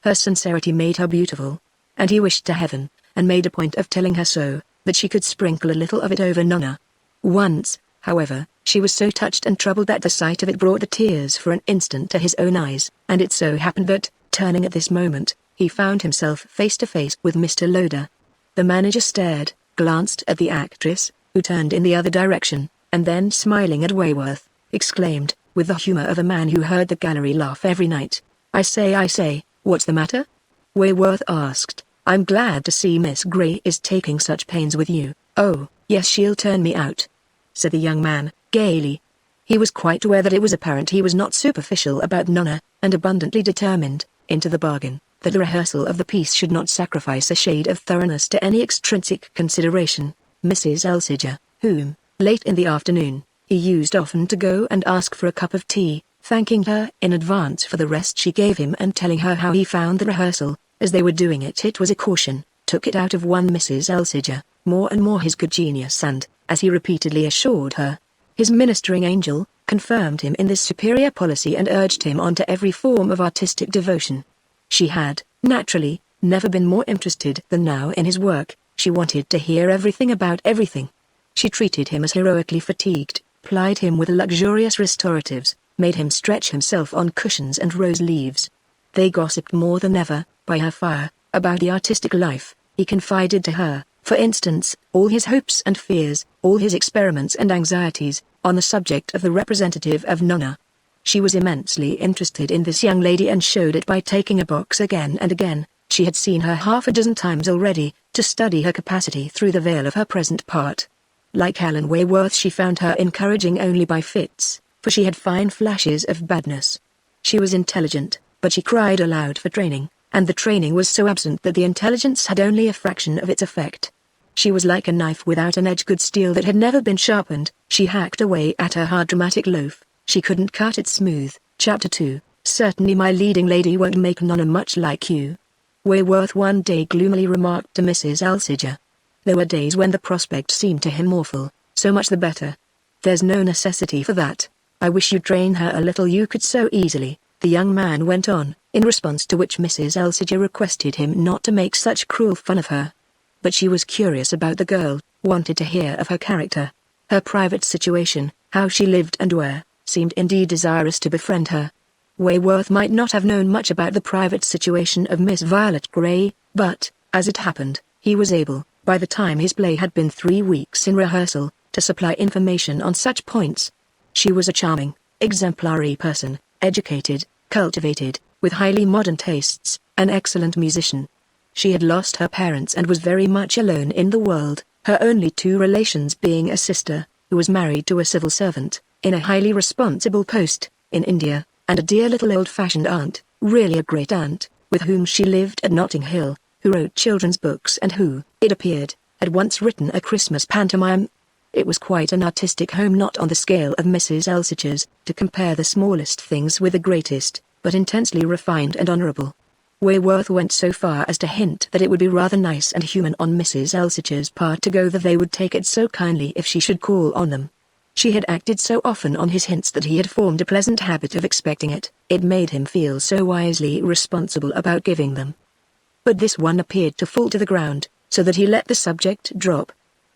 Speaker 1: Her sincerity made her beautiful, and he wished to heaven, and made a point of telling her so, that she could sprinkle a little of it over Nona. Once, however, she was so touched and troubled that the sight of it brought the tears for an instant to his own eyes, and it so happened that, turning at this moment, he found himself face to face with Mr. Loda. The manager stared, glanced at the actress, who turned in the other direction, and then smiling at Wayworth, exclaimed, with the humor of a man who heard the gallery laugh every night, I say, what's the matter? Wayworth asked, I'm glad to see Miss Grey is taking such pains with you. Oh, yes, she'll turn me out, said the young man, gaily. He was quite aware that it was apparent he was not superficial about Nona, and abundantly determined, into the bargain, that the rehearsal of the piece should not sacrifice a shade of thoroughness to any extrinsic consideration. Mrs. Elsiger, whom, late in the afternoon, he used often to go and ask for a cup of tea, thanking her in advance for the rest she gave him and telling her how he found the rehearsal. As they were doing it, it was a caution, took it out of one Mrs. Elsiger, more and more his good genius and, as he repeatedly assured her, his ministering angel, confirmed him in this superior policy and urged him on to every form of artistic devotion. She had, naturally, never been more interested than now in his work. She wanted to hear everything about everything. She treated him as heroically fatigued, plied him with luxurious restoratives, made him stretch himself on cushions and rose leaves. They gossiped more than ever, by her fire, about the artistic life. He confided to her, for instance, all his hopes and fears, all his experiments and anxieties, on the subject of the representative of Nona. She was immensely interested in this young lady and showed it by taking a box again and again. She had seen her half a dozen times already, to study her capacity through the veil of her present part. Like Helen Wayworth, she found her encouraging only by fits, for she had fine flashes of badness. She was intelligent, but she cried aloud for training, and the training was so absent that the intelligence had only a fraction of its effect. She was like a knife without an edge, good steel that had never been sharpened. She hacked away at her hard dramatic loaf. She couldn't cut it smooth. Chapter 2. Certainly my leading lady won't make Nona much like you, Wayworth one day gloomily remarked to Mrs. Elsiger. There were days when the prospect seemed to him awful. So much the better. There's no necessity for that. I wish you'd train her a little, you could so easily, the young man went on, in response to which Mrs. Elsiger requested him not to make such cruel fun of her. But she was curious about the girl, wanted to hear of her character, her private situation, how she lived and where, seemed indeed desirous to befriend her. Wayworth might not have known much about the private situation of Miss Violet Grey, but, as it happened, he was able, by the time his play had been 3 weeks in rehearsal, to supply information on such points. She was a charming, exemplary person, educated, cultivated, with highly modern tastes, an excellent musician. She had lost her parents and was very much alone in the world, her only 2 relations being a sister, who was married to a civil servant, in a highly responsible post, in India, and a dear little old-fashioned aunt, really a great aunt, with whom she lived at Notting Hill, who wrote children's books and who, it appeared, had once written a Christmas pantomime. It was quite an artistic home, not on the scale of Mrs. Elsiger's, to compare the smallest things with the greatest, but intensely refined and honourable. Wayworth went so far as to hint that it would be rather nice and human on Mrs. Elsiger's part to go, that they would take it so kindly if she should call on them. She had acted so often on his hints that he had formed a pleasant habit of expecting it. It made him feel so wisely responsible about giving them. But this one appeared to fall to the ground, so that he let the subject drop.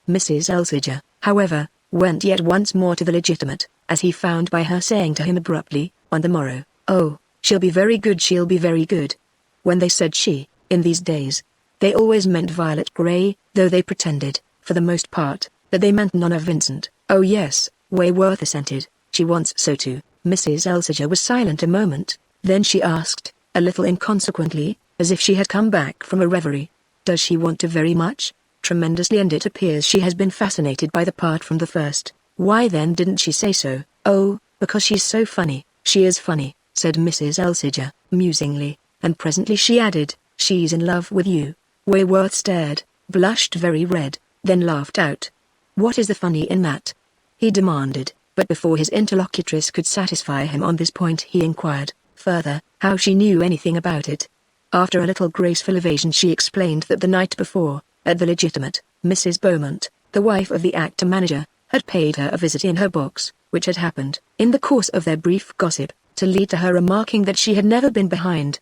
Speaker 1: Mrs. Elsiger, however, went yet once more to the legitimate, as he found by her saying to him abruptly, on the morrow, "Oh, she'll be very good, she'll be very good." When they said she, in these days, they always meant Violet Grey, though they pretended, for the most part, that they meant Nona Vincent. "Oh yes," Wayworth assented, "she wants so too." Mrs. Elsiger was silent a moment, then she asked, a little inconsequently, as if she had come back from a reverie, "Does she want to very much?" "Tremendously, and it appears she has been fascinated by the part from the first." "Why then didn't she say so?" "Oh, because she's so funny." "She is funny," said Mrs. Elsiger, musingly, and presently she added, "She's in love with you." Wayworth stared, blushed very red, then laughed out. "What is the funny in that?" he demanded, but before his interlocutress could satisfy him on this point he inquired, further, how she knew anything about it. After a little graceful evasion she explained that the night before, at the legitimate, Mrs. Beaumont, the wife of the actor-manager, had paid her a visit in her box, which had happened, in the course of their brief gossip, to lead to her remarking that she had never been behind.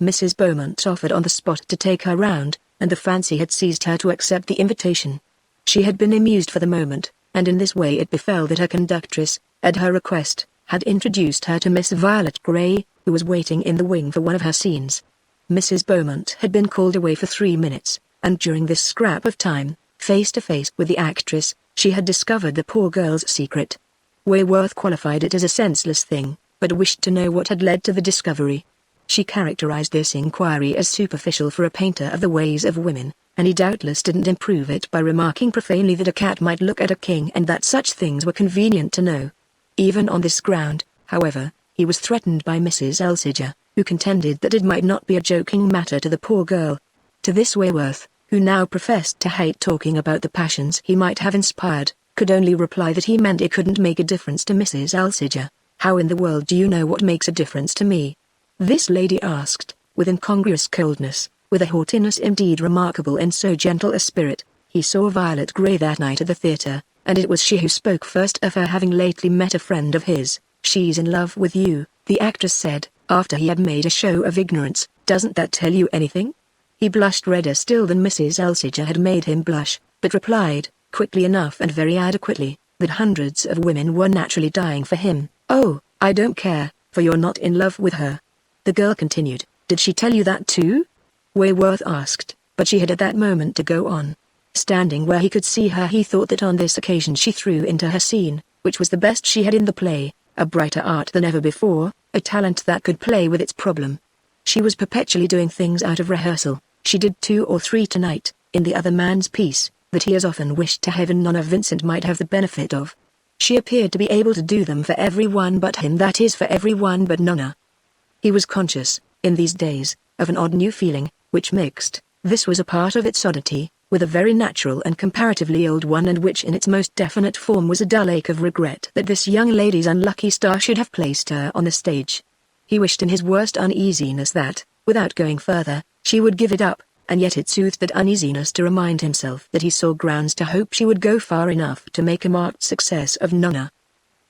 Speaker 1: Mrs. Beaumont offered on the spot to take her round, and the fancy had seized her to accept the invitation. She had been amused for the moment, and in this way it befell that her conductress, at her request, had introduced her to Miss Violet Grey, who was waiting in the wing for one of her scenes. Mrs. Beaumont had been called away for 3 minutes, and during this scrap of time, face to face with the actress, she had discovered the poor girl's secret. Wayworth qualified it as a senseless thing, but wished to know what had led to the discovery. She characterized this inquiry as superficial for a painter of the ways of women, and he doubtless didn't improve it by remarking profanely that a cat might look at a king and that such things were convenient to know. Even on this ground, however, he was threatened by Mrs. Elsiger, who contended that it might not be a joking matter to the poor girl. To this Wayworth, who now professed to hate talking about the passions he might have inspired, could only reply that he meant it couldn't make a difference to Mrs. Elsiger. How in the world do you know what makes a difference to me? This lady asked, with incongruous coldness, with a haughtiness indeed remarkable in so gentle a spirit. He saw Violet Grey that night at the theatre, and it was she who spoke first of her having lately met a friend of his. She's in love with you, the actress said, after he had made a show of ignorance. Doesn't that tell you anything? He blushed redder still than Mrs. Elsiger had made him blush, but replied, quickly enough and very adequately, that hundreds of women were naturally dying for him. Oh, I don't care, for you're not in love with her. The girl continued, did she tell you that too? Wayworth asked, but she had at that moment to go on. Standing where he could see her, he thought that on this occasion she threw into her scene, which was the best she had in the play, a brighter art than ever before, a talent that could play with its problem. She was perpetually doing things out of rehearsal. She did 2 or 3 tonight, in the other man's piece, that he as often wished to heaven Nona Vincent might have the benefit of. She appeared to be able to do them for everyone but him, that is for everyone but Nona. He was conscious, in these days, of an odd new feeling, which mixed, this was a part of its oddity, with a very natural and comparatively old one, and which in its most definite form was a dull ache of regret that this young lady's unlucky star should have placed her on the stage. He wished in his worst uneasiness that, without going further, she would give it up, and yet it soothed that uneasiness to remind himself that he saw grounds to hope she would go far enough to make a marked success of Nona.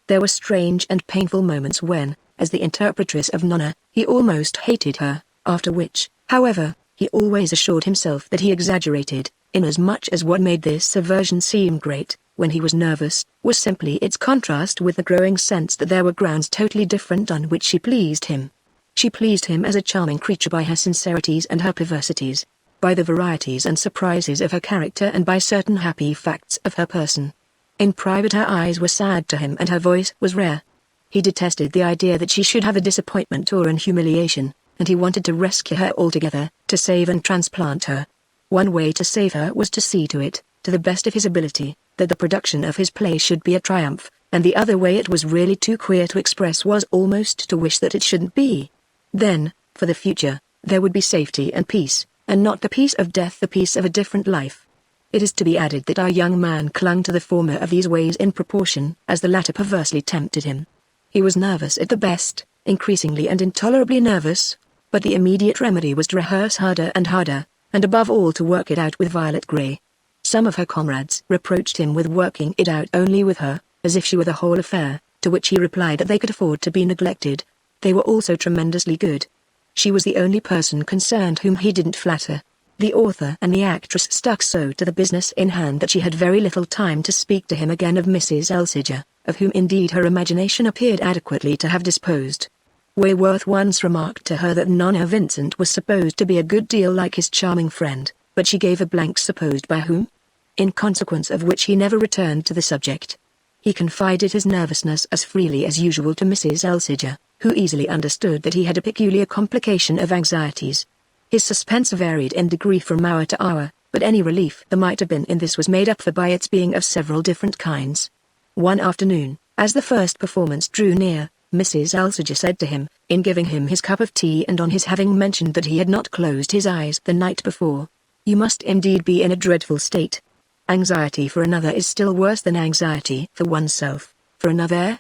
Speaker 1: There were strange and painful moments when, as the interpretress of Nona, he almost hated her, after which, however, he always assured himself that he exaggerated, inasmuch as what made this aversion seem great, when he was nervous, was simply its contrast with the growing sense that there were grounds totally different on which she pleased him. She pleased him as a charming creature by her sincerities and her perversities, by the varieties and surprises of her character and by certain happy facts of her person. In private her eyes were sad to him and her voice was rare. He detested the idea that she should have a disappointment or an humiliation, and he wanted to rescue her altogether, to save and transplant her. One way to save her was to see to it, to the best of his ability, that the production of his play should be a triumph, and the other way it was really too queer to express was almost to wish that it shouldn't be. Then, for the future, there would be safety and peace, and not the peace of death, the peace of a different life. It is to be added that our young man clung to the former of these ways in proportion as the latter perversely tempted him. He was nervous at the best, increasingly and intolerably nervous, but the immediate remedy was to rehearse harder and harder, and above all to work it out with Violet Grey. Some of her comrades reproached him with working it out only with her, as if she were the whole affair, to which he replied that they could afford to be neglected. They were also tremendously good. She was the only person concerned whom he didn't flatter. The author and the actress stuck so to the business in hand that she had very little time to speak to him again of Mrs. Elsiger, of whom indeed her imagination appeared adequately to have disposed. Wayworth once remarked to her that Nona Vincent was supposed to be a good deal like his charming friend, but she gave a blank supposed by whom? In consequence of which he never returned to the subject. He confided his nervousness as freely as usual to Mrs. Elsiger, who easily understood that he had a peculiar complication of anxieties. His suspense varied in degree from hour to hour, but any relief there might have been in this was made up for by its being of several different kinds. One afternoon, as the first performance drew near, Mrs. Elsiger said to him, in giving him his cup of tea and on his having mentioned that he had not closed his eyes the night before, "You must indeed be in a dreadful state. Anxiety for another is still worse than anxiety for oneself." "For another?"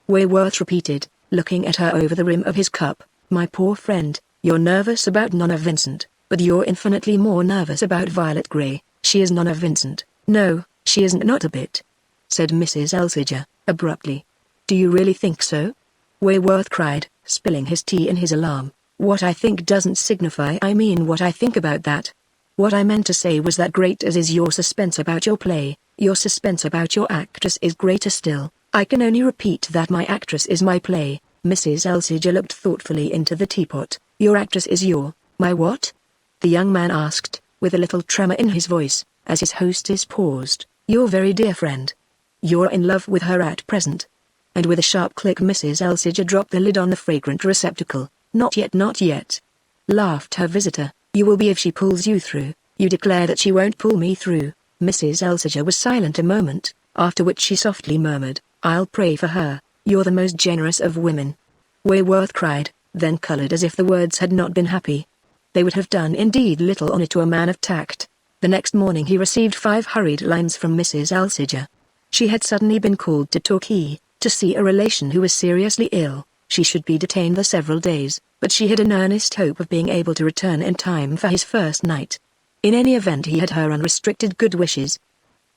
Speaker 1: Wayworth repeated, looking at her over the rim of his cup. "My poor friend, you're nervous about Nona Vincent, but you're infinitely more nervous about Violet Grey. She is Nona Vincent." "No, she isn't, not a bit," said Mrs. Elsiger, abruptly. "Do you really think so?" Wayworth cried, spilling his tea in his alarm. "What I think doesn't signify. I mean what I think about that. What I meant to say was that great as is your suspense about your play, your suspense about your actress is greater still. I can only repeat that my actress is my play." Mrs. Elsiger looked thoughtfully into the teapot. "Your actress is my what?" the young man asked, with a little tremor in his voice, as his hostess paused. "Your very dear friend. You're in love with her at present." And with a sharp click Mrs. Elsiger dropped the lid on the fragrant receptacle. "Not yet, not yet," laughed her visitor. "You will be if she pulls you through." "You declare that she won't pull me through." Mrs. Elsiger was silent a moment, after which she softly murmured, "I'll pray for her. You're the most generous of women." Wayworth cried, then colored as if the words had not been happy. They would have done indeed little honor to a man of tact. The next morning he received 5 hurried lines from Mrs. Elsiger. She had suddenly been called to talk. He To see a relation who was seriously ill, she should be detained for several days, but she had an earnest hope of being able to return in time for his first night. In any event, he had her unrestricted good wishes.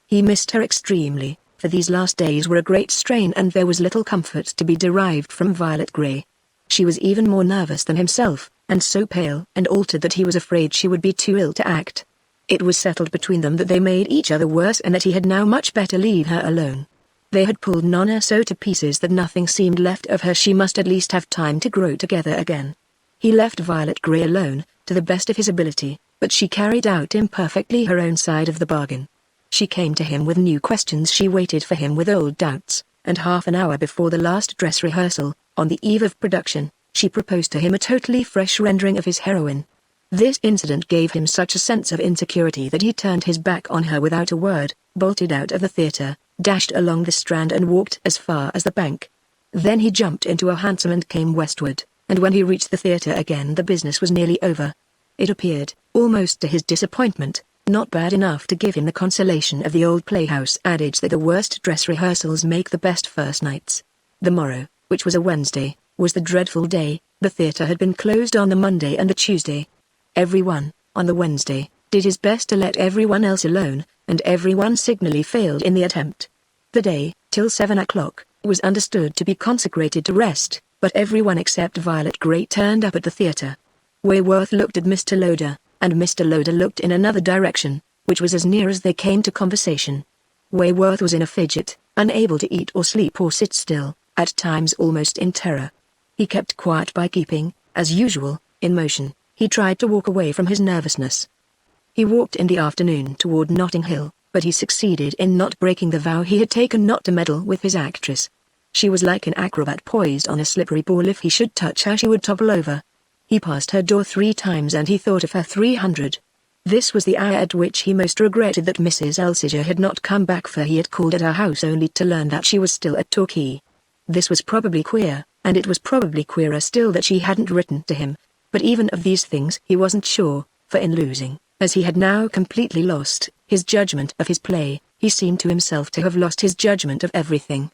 Speaker 1: He missed her extremely, for these last days were a great strain and there was little comfort to be derived from Violet Grey. She was even more nervous than himself, and so pale and altered that he was afraid she would be too ill to act. It was settled between them that they made each other worse and that he had now much better leave her alone. They had pulled Nona so to pieces that nothing seemed left of her. She must at least have time to grow together again. He left Violet Grey alone, to the best of his ability, but she carried out imperfectly her own side of the bargain. She came to him with new questions, she waited for him with old doubts, and half an hour before the last dress rehearsal, on the eve of production, she proposed to him a totally fresh rendering of his heroine. This incident gave him such a sense of insecurity that he turned his back on her without a word, bolted out of the theatre, dashed along the Strand and walked as far as the Bank. Then he jumped into a hansom and came westward, and when he reached the theatre again the business was nearly over. It appeared, almost to his disappointment, not bad enough to give him the consolation of the old playhouse adage that the worst dress rehearsals make the best first nights. The morrow, which was a Wednesday, was the dreadful day. The theatre had been closed on the Monday and the Tuesday. Everyone, on the Wednesday, did his best to let everyone else alone, and everyone signally failed in the attempt. The day, till 7 o'clock, was understood to be consecrated to rest, but everyone except Violet Grey turned up at the theatre. Wayworth looked at Mr. Loder, and Mr. Loder looked in another direction, which was as near as they came to conversation. Wayworth was in a fidget, unable to eat or sleep or sit still, at times almost in terror. He kept quiet by keeping, as usual, in motion. He tried to walk away from his nervousness. He walked in the afternoon toward Notting Hill, but he succeeded in not breaking the vow he had taken not to meddle with his actress. She was like an acrobat poised on a slippery ball. If he should touch her she would topple over. He passed her door 3 times and he thought of her 300. This was the hour at which he most regretted that Mrs. Elsiger had not come back, for he had called at her house only to learn that she was still at Torquay. This was probably queer, and it was probably queerer still that she hadn't written to him, but even of these things he wasn't sure, for in losing, as he had now completely lost, his judgment of his play, he seemed to himself to have lost his judgment of everything.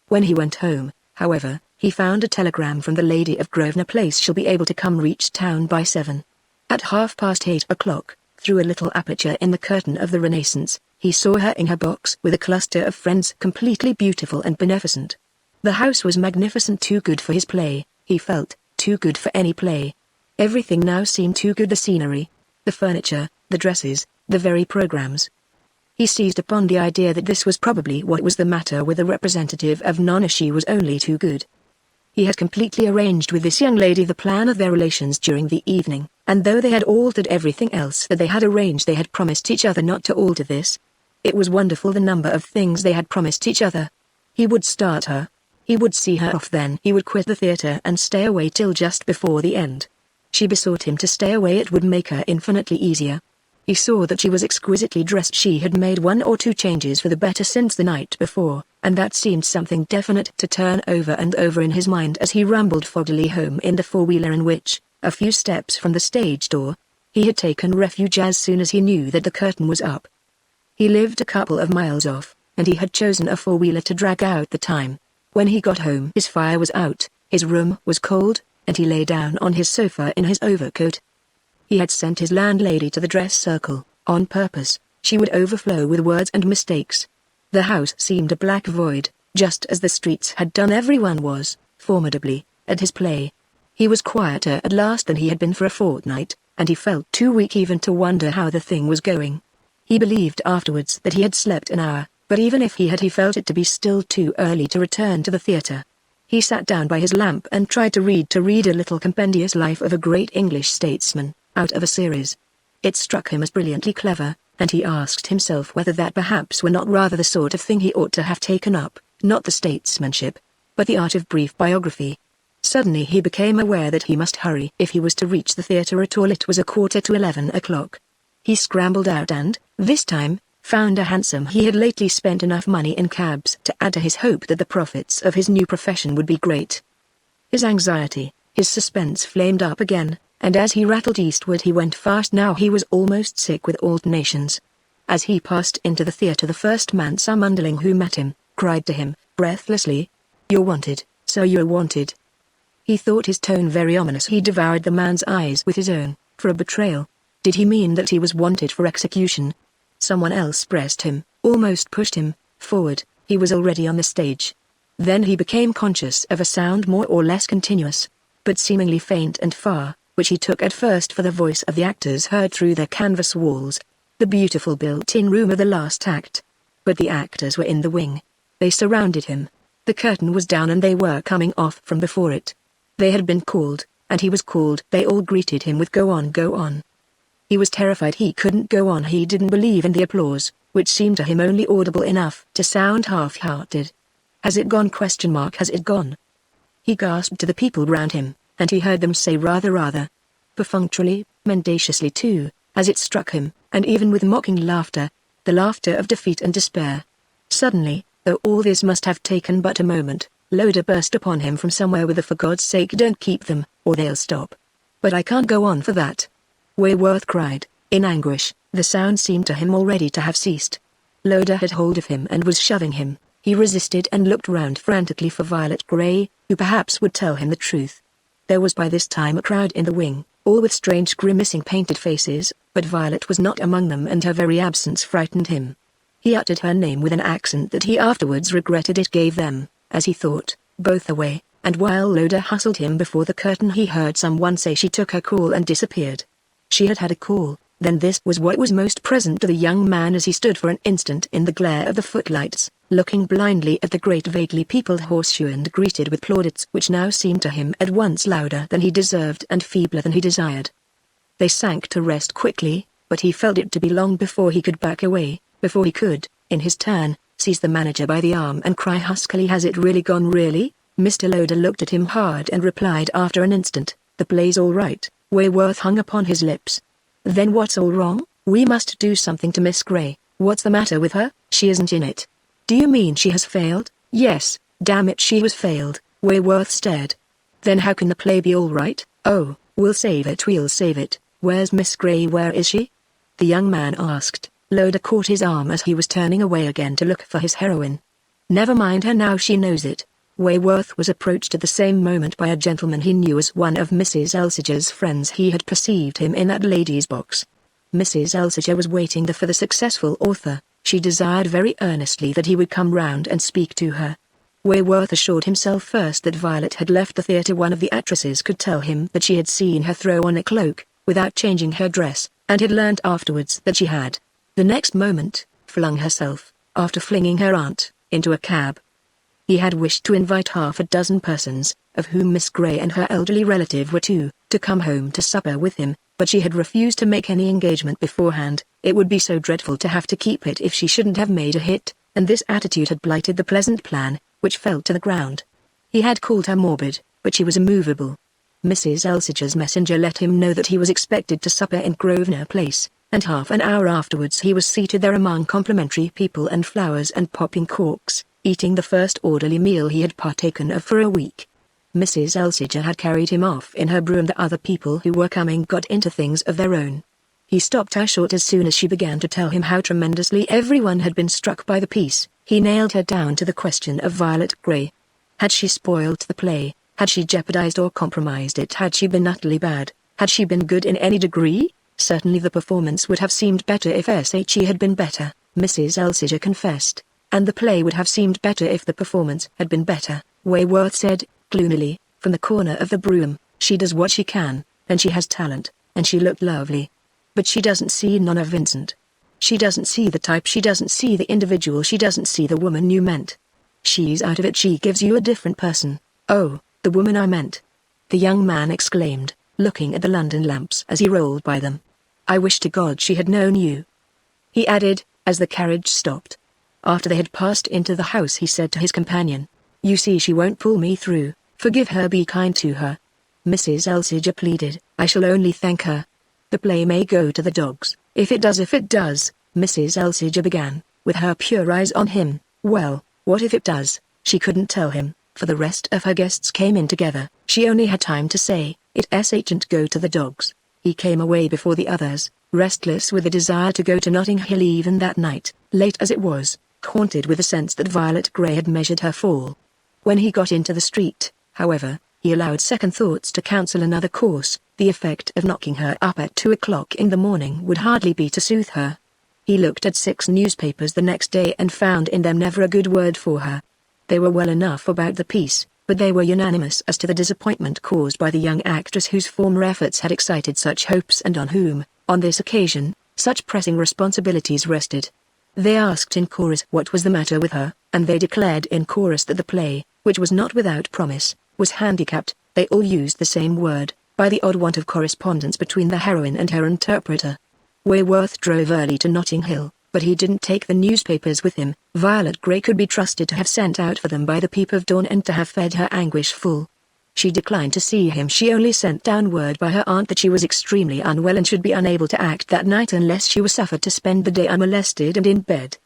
Speaker 1: When he went home, however, he found a telegram from the lady of Grosvenor Place. She'll be able to come reach town by 7. At 8:30 o'clock, through a little aperture in the curtain of the Renaissance, he saw her in her box with a cluster of friends, completely beautiful and beneficent. The house was magnificent, too good for his play, he felt, too good for any play. Everything now seemed too good, the scenery, the furniture, the dresses, the very programs. He seized upon the idea that this was probably what was the matter with the representative of Nona. She was only too good. He had completely arranged with this young lady the plan of their relations during the evening, and though they had altered everything else that they had arranged, they had promised each other not to alter this. It was wonderful the number of things they had promised each other. He would start her. He would see her off, then he would quit the theatre and stay away till just before the end. She besought him to stay away, it would make her infinitely easier. He saw that she was exquisitely dressed. She had made 1 or 2 changes for the better since the night before, and that seemed something definite to turn over and over in his mind as he rumbled foggily home in the 4-wheeler in which, a few steps from the stage door, he had taken refuge as soon as he knew that the curtain was up. He lived a couple of miles off, and he had chosen a 4-wheeler to drag out the time. When he got home his fire was out, his room was cold, and he lay down on his sofa in his overcoat. He had sent his landlady to the dress circle, on purpose. She would overflow with words and mistakes. The house seemed a black void, just as the streets had done. Everyone was, formidably, at his play. He was quieter at last than he had been for a fortnight, and he felt too weak even to wonder how the thing was going. He believed afterwards that he had slept an hour, but even if he had, he felt it to be still too early to return to the theatre. He sat down by his lamp and tried to read a little compendious life of a great English statesman, out of a series. It struck him as brilliantly clever, and he asked himself whether that perhaps were not rather the sort of thing he ought to have taken up, not the statesmanship, but the art of brief biography. Suddenly he became aware that he must hurry if he was to reach the theatre at all. It was 11:15 o'clock. He scrambled out and, this time, found a hansom. He had lately spent enough money in cabs to add to his hope that the profits of his new profession would be great. His anxiety, his suspense flamed up again, and as he rattled eastward he went fast. Now he was almost sick with alternations. As he passed into the theatre the first man, some underling who met him, cried to him, breathlessly, You're wanted, so you're wanted. He thought his tone very ominous. He devoured the man's eyes with his own, for a betrayal. Did he mean that he was wanted for execution? Someone else pressed him, almost pushed him, forward. He was already on the stage. Then he became conscious of a sound more or less continuous, but seemingly faint and far, which he took at first for the voice of the actors heard through their canvas walls. The beautiful built-in room of the last act. But the actors were in the wing. They surrounded him. The curtain was down and they were coming off from before it. They had been called, and he was called. They all greeted him with "Go on, go on." He was terrified he couldn't go on. He didn't believe in the applause, which seemed to him only audible enough to sound half-hearted. Has it gone? Has it gone? He gasped to the people round him, and he heard them say rather, perfunctorily, mendaciously too, as it struck him, and even with mocking laughter, the laughter of defeat and despair. Suddenly, though all this must have taken but a moment, Loda burst upon him from somewhere with a "For God's sake don't keep them, or they'll stop." "But I can't go on for that," Wayworth cried, in anguish. The sound seemed to him already to have ceased. Loda had hold of him and was shoving him. He resisted and looked round frantically for Violet Grey, who perhaps would tell him the truth. There was by this time a crowd in the wing, all with strange grimacing painted faces, but Violet was not among them and her very absence frightened him. He uttered her name with an accent that he afterwards regretted. It gave them, as he thought, both away, and while Loda hustled him before the curtain he heard someone say she took her call and disappeared. She had had a call, then this was what was most present to the young man as he stood for an instant in the glare of the footlights, looking blindly at the great vaguely peopled horseshoe and greeted with plaudits which now seemed to him at once louder than he deserved and feebler than he desired. They sank to rest quickly, but he felt it to be long before he could back away, before he could, in his turn, seize the manager by the arm and cry huskily, "Has it really gone, really?" Mr. Loda looked at him hard and replied after an instant, "The play's all right." Wayworth hung upon his lips. "Then what's all wrong?" "We must do something to Miss Grey." "What's the matter with her?" "She isn't in it." "Do you mean she has failed?" "Yes, damn it, she has failed." Wayworth stared. "Then how can the play be all right?" "Oh, we'll save it. Where's Miss Grey? Where is she?" the young man asked. Loda caught his arm as he was turning away again to look for his heroine. "Never mind her now, she knows it." Wayworth was approached at the same moment by a gentleman he knew as one of Mrs. Elsiger's friends. He had perceived him in that lady's box. Mrs. Elsiger was waiting there for the successful author. She desired very earnestly that he would come round and speak to her. Wayworth assured himself first that Violet had left the theatre. One of the actresses could tell him that she had seen her throw on a cloak, without changing her dress, and had learnt afterwards that she had, the next moment, flung herself, after flinging her aunt, into a cab. He had wished to invite half a dozen persons, of whom Miss Grey and her elderly relative were two, to come home to supper with him, but she had refused to make any engagement beforehand. It would be so dreadful to have to keep it if she shouldn't have made a hit, and this attitude had blighted the pleasant plan, which fell to the ground. He had called her morbid, but she was immovable. Mrs. Elsiger's messenger let him know that he was expected to supper in Grosvenor Place, and half an hour afterwards he was seated there among complimentary people and flowers and popping corks, eating the first orderly meal he had partaken of for a week. Mrs. Elsiger had carried him off in her brougham. The other people who were coming got into things of their own. He stopped her short as soon as she began to tell him how tremendously everyone had been struck by the piece. He nailed her down to the question of Violet Grey. Had she spoilt the play? Had she jeopardized or compromised it? Had she been utterly bad? Had she been good in any degree? Certainly the performance would have seemed better if she had been better, Mrs. Elsiger confessed. And the play would have seemed better if the performance had been better, Wayworth said, gloomily, from the corner of the brougham. She does what she can, and she has talent, and she looked lovely. But she doesn't see Nona Vincent. She doesn't see the type, she doesn't see the individual, she doesn't see the woman you meant. She's out of it, she gives you a different person. "Oh, the woman I meant," the young man exclaimed, looking at the London lamps as he rolled by them. "I wish to God she had known you," he added, as the carriage stopped. After they had passed into the house he said to his companion, "You see she won't pull me through, forgive her, be kind to her." Mrs. Elsiger pleaded, "I shall only thank her. The play may go to the dogs, if it does, Mrs. Elsiger began, with her pure eyes on him. Well, what if it does? She couldn't tell him, for the rest of her guests came in together. She only had time to say, "It shan't go to the dogs." He came away before the others, restless with a desire to go to Notting Hill even that night, late as it was, haunted with the sense that Violet Grey had measured her fall. When he got into the street, however, he allowed second thoughts to counsel another course. The effect of knocking her up at 2 o'clock in the morning would hardly be to soothe her. He looked at 6 newspapers the next day and found in them never a good word for her. They were well enough about the piece, but they were unanimous as to the disappointment caused by the young actress whose former efforts had excited such hopes and on whom, on this occasion, such pressing responsibilities rested. They asked in chorus what was the matter with her, and they declared in chorus that the play, which was not without promise, was handicapped. They all used the same word, by the odd want of correspondence between the heroine and her interpreter. Wayworth drove early to Notting Hill, but he didn't take the newspapers with him. Violet Grey could be trusted to have sent out for them by the peep of dawn and to have fed her anguish full. She declined to see him. She only sent down word by her aunt that she was extremely unwell and should be unable to act that night unless she was suffered to spend the day unmolested and in bed.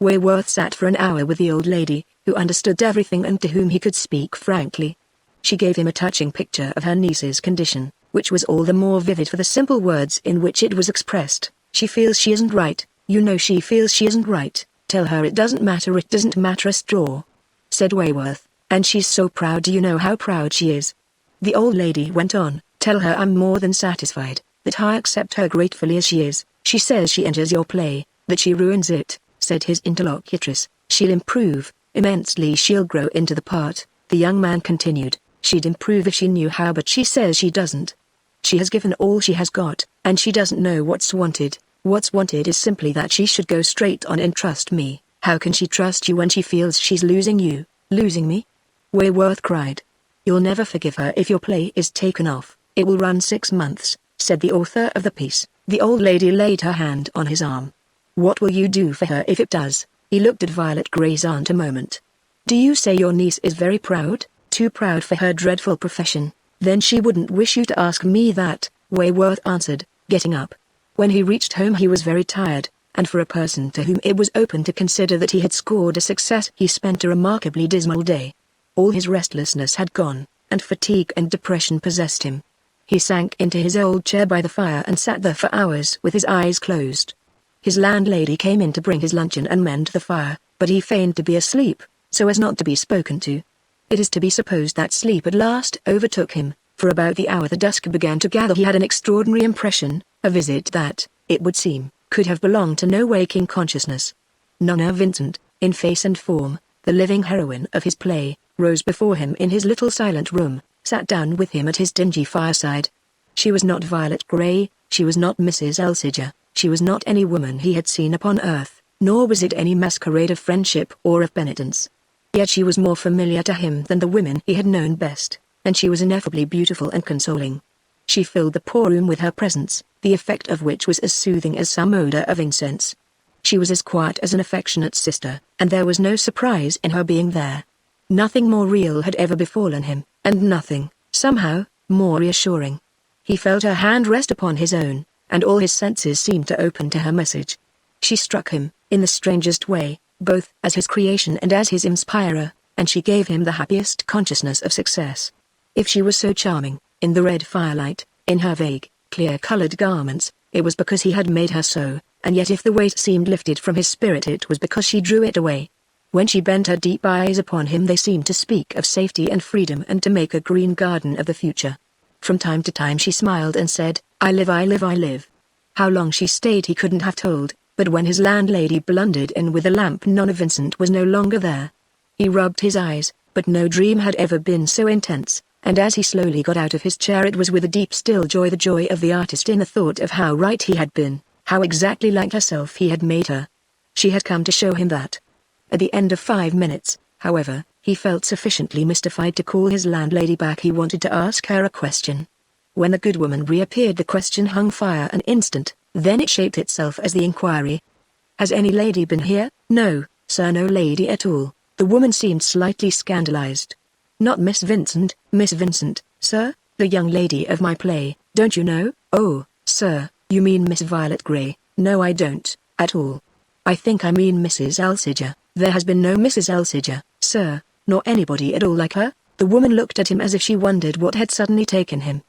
Speaker 1: Wayworth sat for an hour with the old lady, who understood everything and to whom he could speak frankly. She gave him a touching picture of her niece's condition, which was all the more vivid for the simple words in which it was expressed. She feels she isn't right, you know she feels she isn't right, tell her it doesn't matter a straw, said Wayworth, and she's so proud. Do you know how proud she is? The old lady went on, tell her I'm more than satisfied, that I accept her gratefully as she is. She says she enters your play, that she ruins it, said his interlocutress. She'll improve, immensely, she'll grow into the part, the young man continued. She'd improve if she knew how, but she says she doesn't. She has given all she has got, and she doesn't know what's wanted. What's wanted is simply that she should go straight on and trust me. How can she trust you when she feels she's losing you, losing me? Wayworth cried. You'll never forgive her if your play is taken off. It will run 6 months, said the author of the piece. The old lady laid her hand on his arm. What will you do for her if it does? He looked at Violet Grey's aunt a moment. Do you say your niece is very proud? Too proud for her dreadful profession? Then she wouldn't wish you to ask me that, Wayworth answered, getting up. When he reached home he was very tired, and for a person to whom it was open to consider that he had scored a success, he spent a remarkably dismal day. All his restlessness had gone, and fatigue and depression possessed him. He sank into his old chair by the fire and sat there for hours with his eyes closed. His landlady came in to bring his luncheon and mend the fire, but he feigned to be asleep, so as not to be spoken to. It is to be supposed that sleep at last overtook him, for about the hour the dusk began to gather he had an extraordinary impression, a visit that, it would seem, could have belonged to no waking consciousness. Nona Vincent, in face and form, the living heroine of his play, rose before him in his little silent room, sat down with him at his dingy fireside. She was not Violet Grey, she was not Mrs. Elsiger, she was not any woman he had seen upon earth, nor was it any masquerade of friendship or of penitence. Yet she was more familiar to him than the women he had known best, and she was ineffably beautiful and consoling. She filled the poor room with her presence, the effect of which was as soothing as some odor of incense. She was as quiet as an affectionate sister, and there was no surprise in her being there. Nothing more real had ever befallen him, and nothing, somehow, more reassuring. He felt her hand rest upon his own, and all his senses seemed to open to her message. She struck him, in the strangest way, both as his creation and as his inspirer, and she gave him the happiest consciousness of success. If she was so charming, in the red firelight, in her vague, clear-colored garments, it was because he had made her so, and yet if the weight seemed lifted from his spirit it was because she drew it away. When she bent her deep eyes upon him they seemed to speak of safety and freedom and to make a green garden of the future. From time to time she smiled and said, I live, I live, I live. How long she stayed he couldn't have told, but when his landlady blundered in with a lamp Nona Vincent was no longer there. He rubbed his eyes, but no dream had ever been so intense, and as he slowly got out of his chair it was with a deep still joy, the joy of the artist in the thought of how right he had been, how exactly like herself he had made her. She had come to show him that. At the end of 5 minutes, however, he felt sufficiently mystified to call his landlady back. He wanted to ask her a question. When the good woman reappeared the question hung fire an instant, then it shaped itself as the inquiry. Has any lady been here? No, sir, no lady at all. The woman seemed slightly scandalized. Not Miss Vincent, sir, the young lady of my play, don't you know? Oh, sir, you mean Miss Violet Grey? No, I don't, at all. I think I mean Mrs. Elsiger. There has been no Mrs. Elsiger, sir, nor anybody at all like her. The woman looked at him as if she wondered what had suddenly taken him.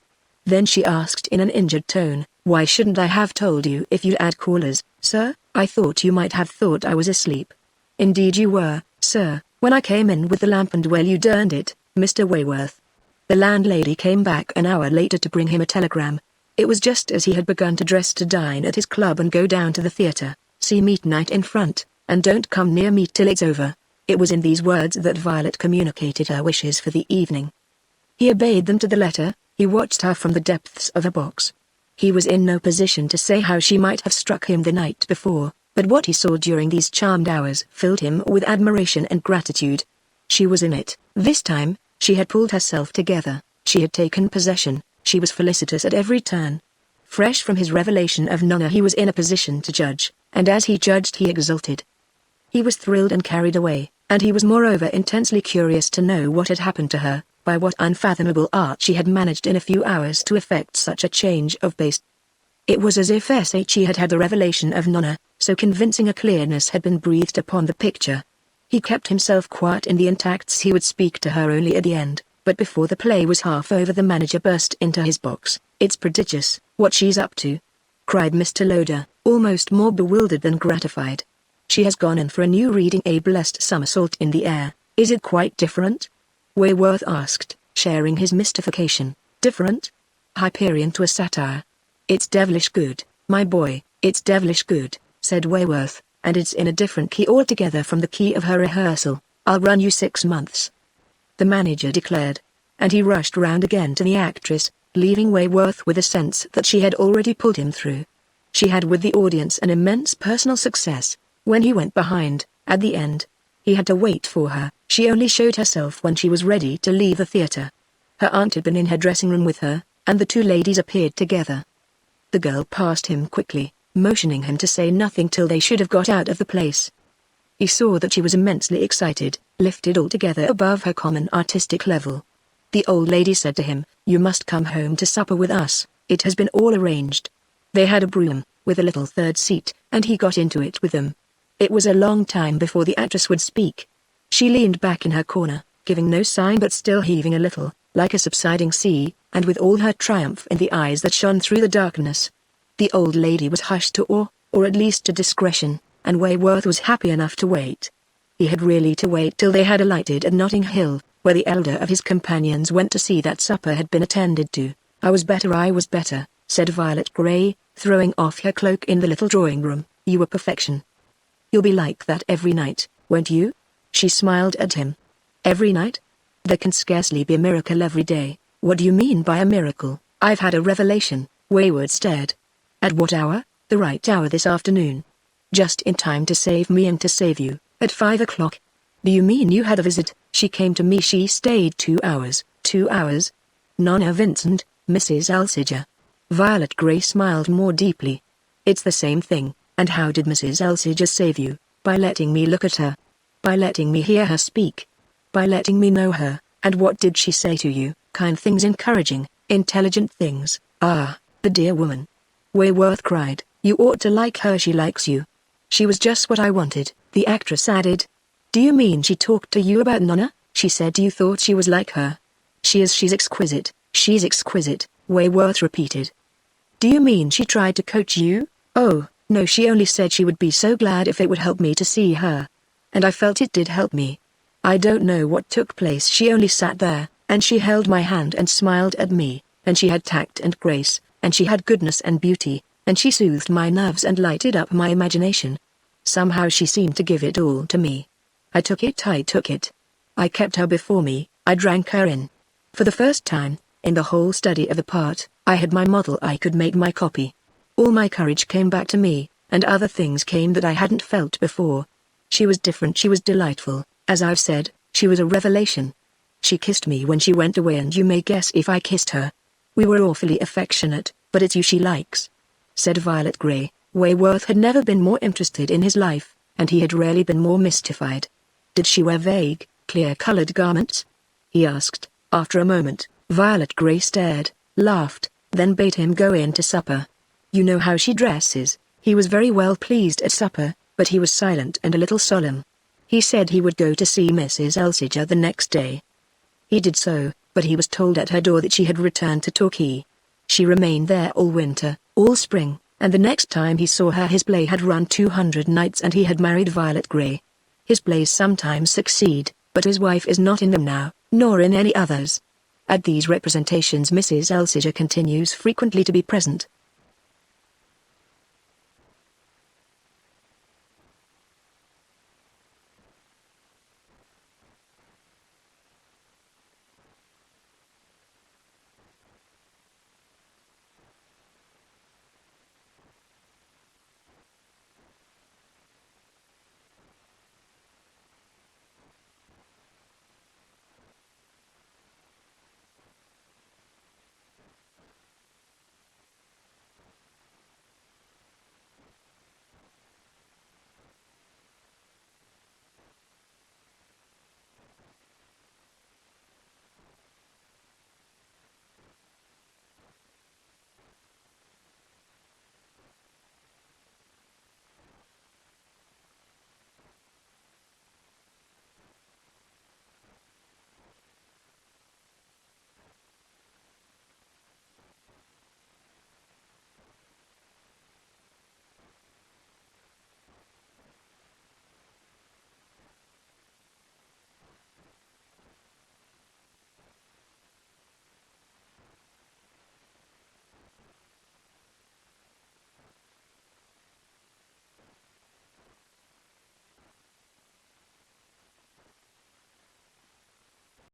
Speaker 1: Then she asked in an injured tone, why shouldn't I have told you if you'd add callers, sir? I thought you might have thought I was asleep. Indeed you were, sir, When I came in with the lamp and well you turned it, Mr. Wayworth. The landlady came back an hour later to bring him a telegram. It was just as he had begun to dress to dine at his club and go down to the theatre. See me tonight in front, and don't come near me till it's over. It was in these words that Violet communicated her wishes for the evening. He obeyed them to the letter. He watched her from the depths of a box. He was in no position to say how she might have struck him the night before, but what he saw during these charmed hours filled him with admiration and gratitude. She was in it. This time, she had pulled herself together, she had taken possession, she was felicitous at every turn. Fresh from his revelation of Nona he was in a position to judge, and as he judged he exulted. He was thrilled and carried away, and he was moreover intensely curious to know what had happened to her, by what unfathomable art she had managed in a few hours to effect such a change of base. It was as if she had had the revelation of Nona, so convincing a clearness had been breathed upon the picture. He kept himself quiet in the entr'actes. He would speak to her only at the end, but before the play was half over the manager burst into his box. "It's prodigious, what she's up to," cried Mr. Loder, almost more bewildered than gratified. "She has gone in for a new reading, a blessed somersault in the air. Is it quite different?" Wayworth asked, sharing his mystification. "Different?" Hyperion to a satire. "It's devilish good, my boy, it's devilish good," said Wayworth, "and it's in a different key altogether from the key of her rehearsal. I'll run you 6 months." The manager declared. And he rushed round again to the actress, leaving Wayworth with a sense that she had already pulled him through. She had with the audience an immense personal success. When he went behind, at the end, he had to wait for her. She only showed herself when she was ready to leave the theatre. Her aunt had been in her dressing room with her, and the two ladies appeared together. The girl passed him quickly, motioning him to say nothing till they should have got out of the place. He saw that she was immensely excited, lifted altogether above her common artistic level. The old lady said to him, "You must come home to supper with us, it has been all arranged." They had a brougham, with a little third seat, and he got into it with them. It was a long time before the actress would speak. She leaned back in her corner, giving no sign but still heaving a little, like a subsiding sea, and with all her triumph in the eyes that shone through the darkness. The old lady was hushed to awe, or at least to discretion, and Wayworth was happy enough to wait. He had really to wait till they had alighted at Notting Hill, where the elder of his companions went to see that supper had been attended to. I was better," said Violet Grey, throwing off her cloak in the little drawing-room. "You were perfection." "You'll be like that every night, won't you?" She smiled at him. "Every night? There can scarcely be a miracle every day." "What do you mean by a miracle?" "I've had a revelation." Wayward stared. "At what hour?" "The right hour this afternoon. Just in time to save me and to save you, at 5 o'clock. "Do you mean you had a visit?" "She came to me. She stayed 2 hours." "2 hours?" "Nona Vincent, Mrs. Elsiger." Violet Grey smiled more deeply. "It's the same thing. And how did Mrs. Elsiger save you?" "By letting me look at her. By letting me hear her speak. By letting me know her." "And what did she say to you?" "Kind things, encouraging, intelligent things." "Ah, the dear woman!" Wayworth cried. "You ought to like her. She likes you." "She was just what I wanted," the actress added. "Do you mean she talked to you about Nona?" "She said you thought she was like her." She's exquisite, she's exquisite," Wayworth repeated. "Do you mean she tried to coach you?" "Oh, no, she only said she would be so glad if it would help me to see her. And I felt it did help me. I don't know what took place. She only sat there, and she held my hand and smiled at me, and she had tact and grace, and she had goodness and beauty, and she soothed my nerves and lighted up my imagination. Somehow she seemed to give it all to me. I took it. I kept her before me, I drank her in. For the first time, in the whole study of the part, I had my model. I could make my copy. All my courage came back to me, and other things came that I hadn't felt before. She was different. She was delightful. As I've said, she was a revelation. She kissed me when she went away, and you may guess if I kissed her. We were awfully affectionate, but it's you she likes," said Violet Grey. Wayworth had never been more interested in his life, and he had rarely been more mystified. "Did she wear vague, clear-colored garments?" he asked. After a moment, Violet Grey stared, laughed, then bade him go in to supper. "You know how she dresses." He was very well pleased at supper, but he was silent and a little solemn. He said he would go to see Mrs. Elsiger the next day. He did so, but he was told at her door that she had returned to Torquay. She remained there all winter, all spring, and the next time he saw her his play had run 200 nights and he had married Violet Grey. His plays sometimes succeed, but his wife is not in them now, nor in any others. At these representations Mrs. Elsiger continues frequently to be present,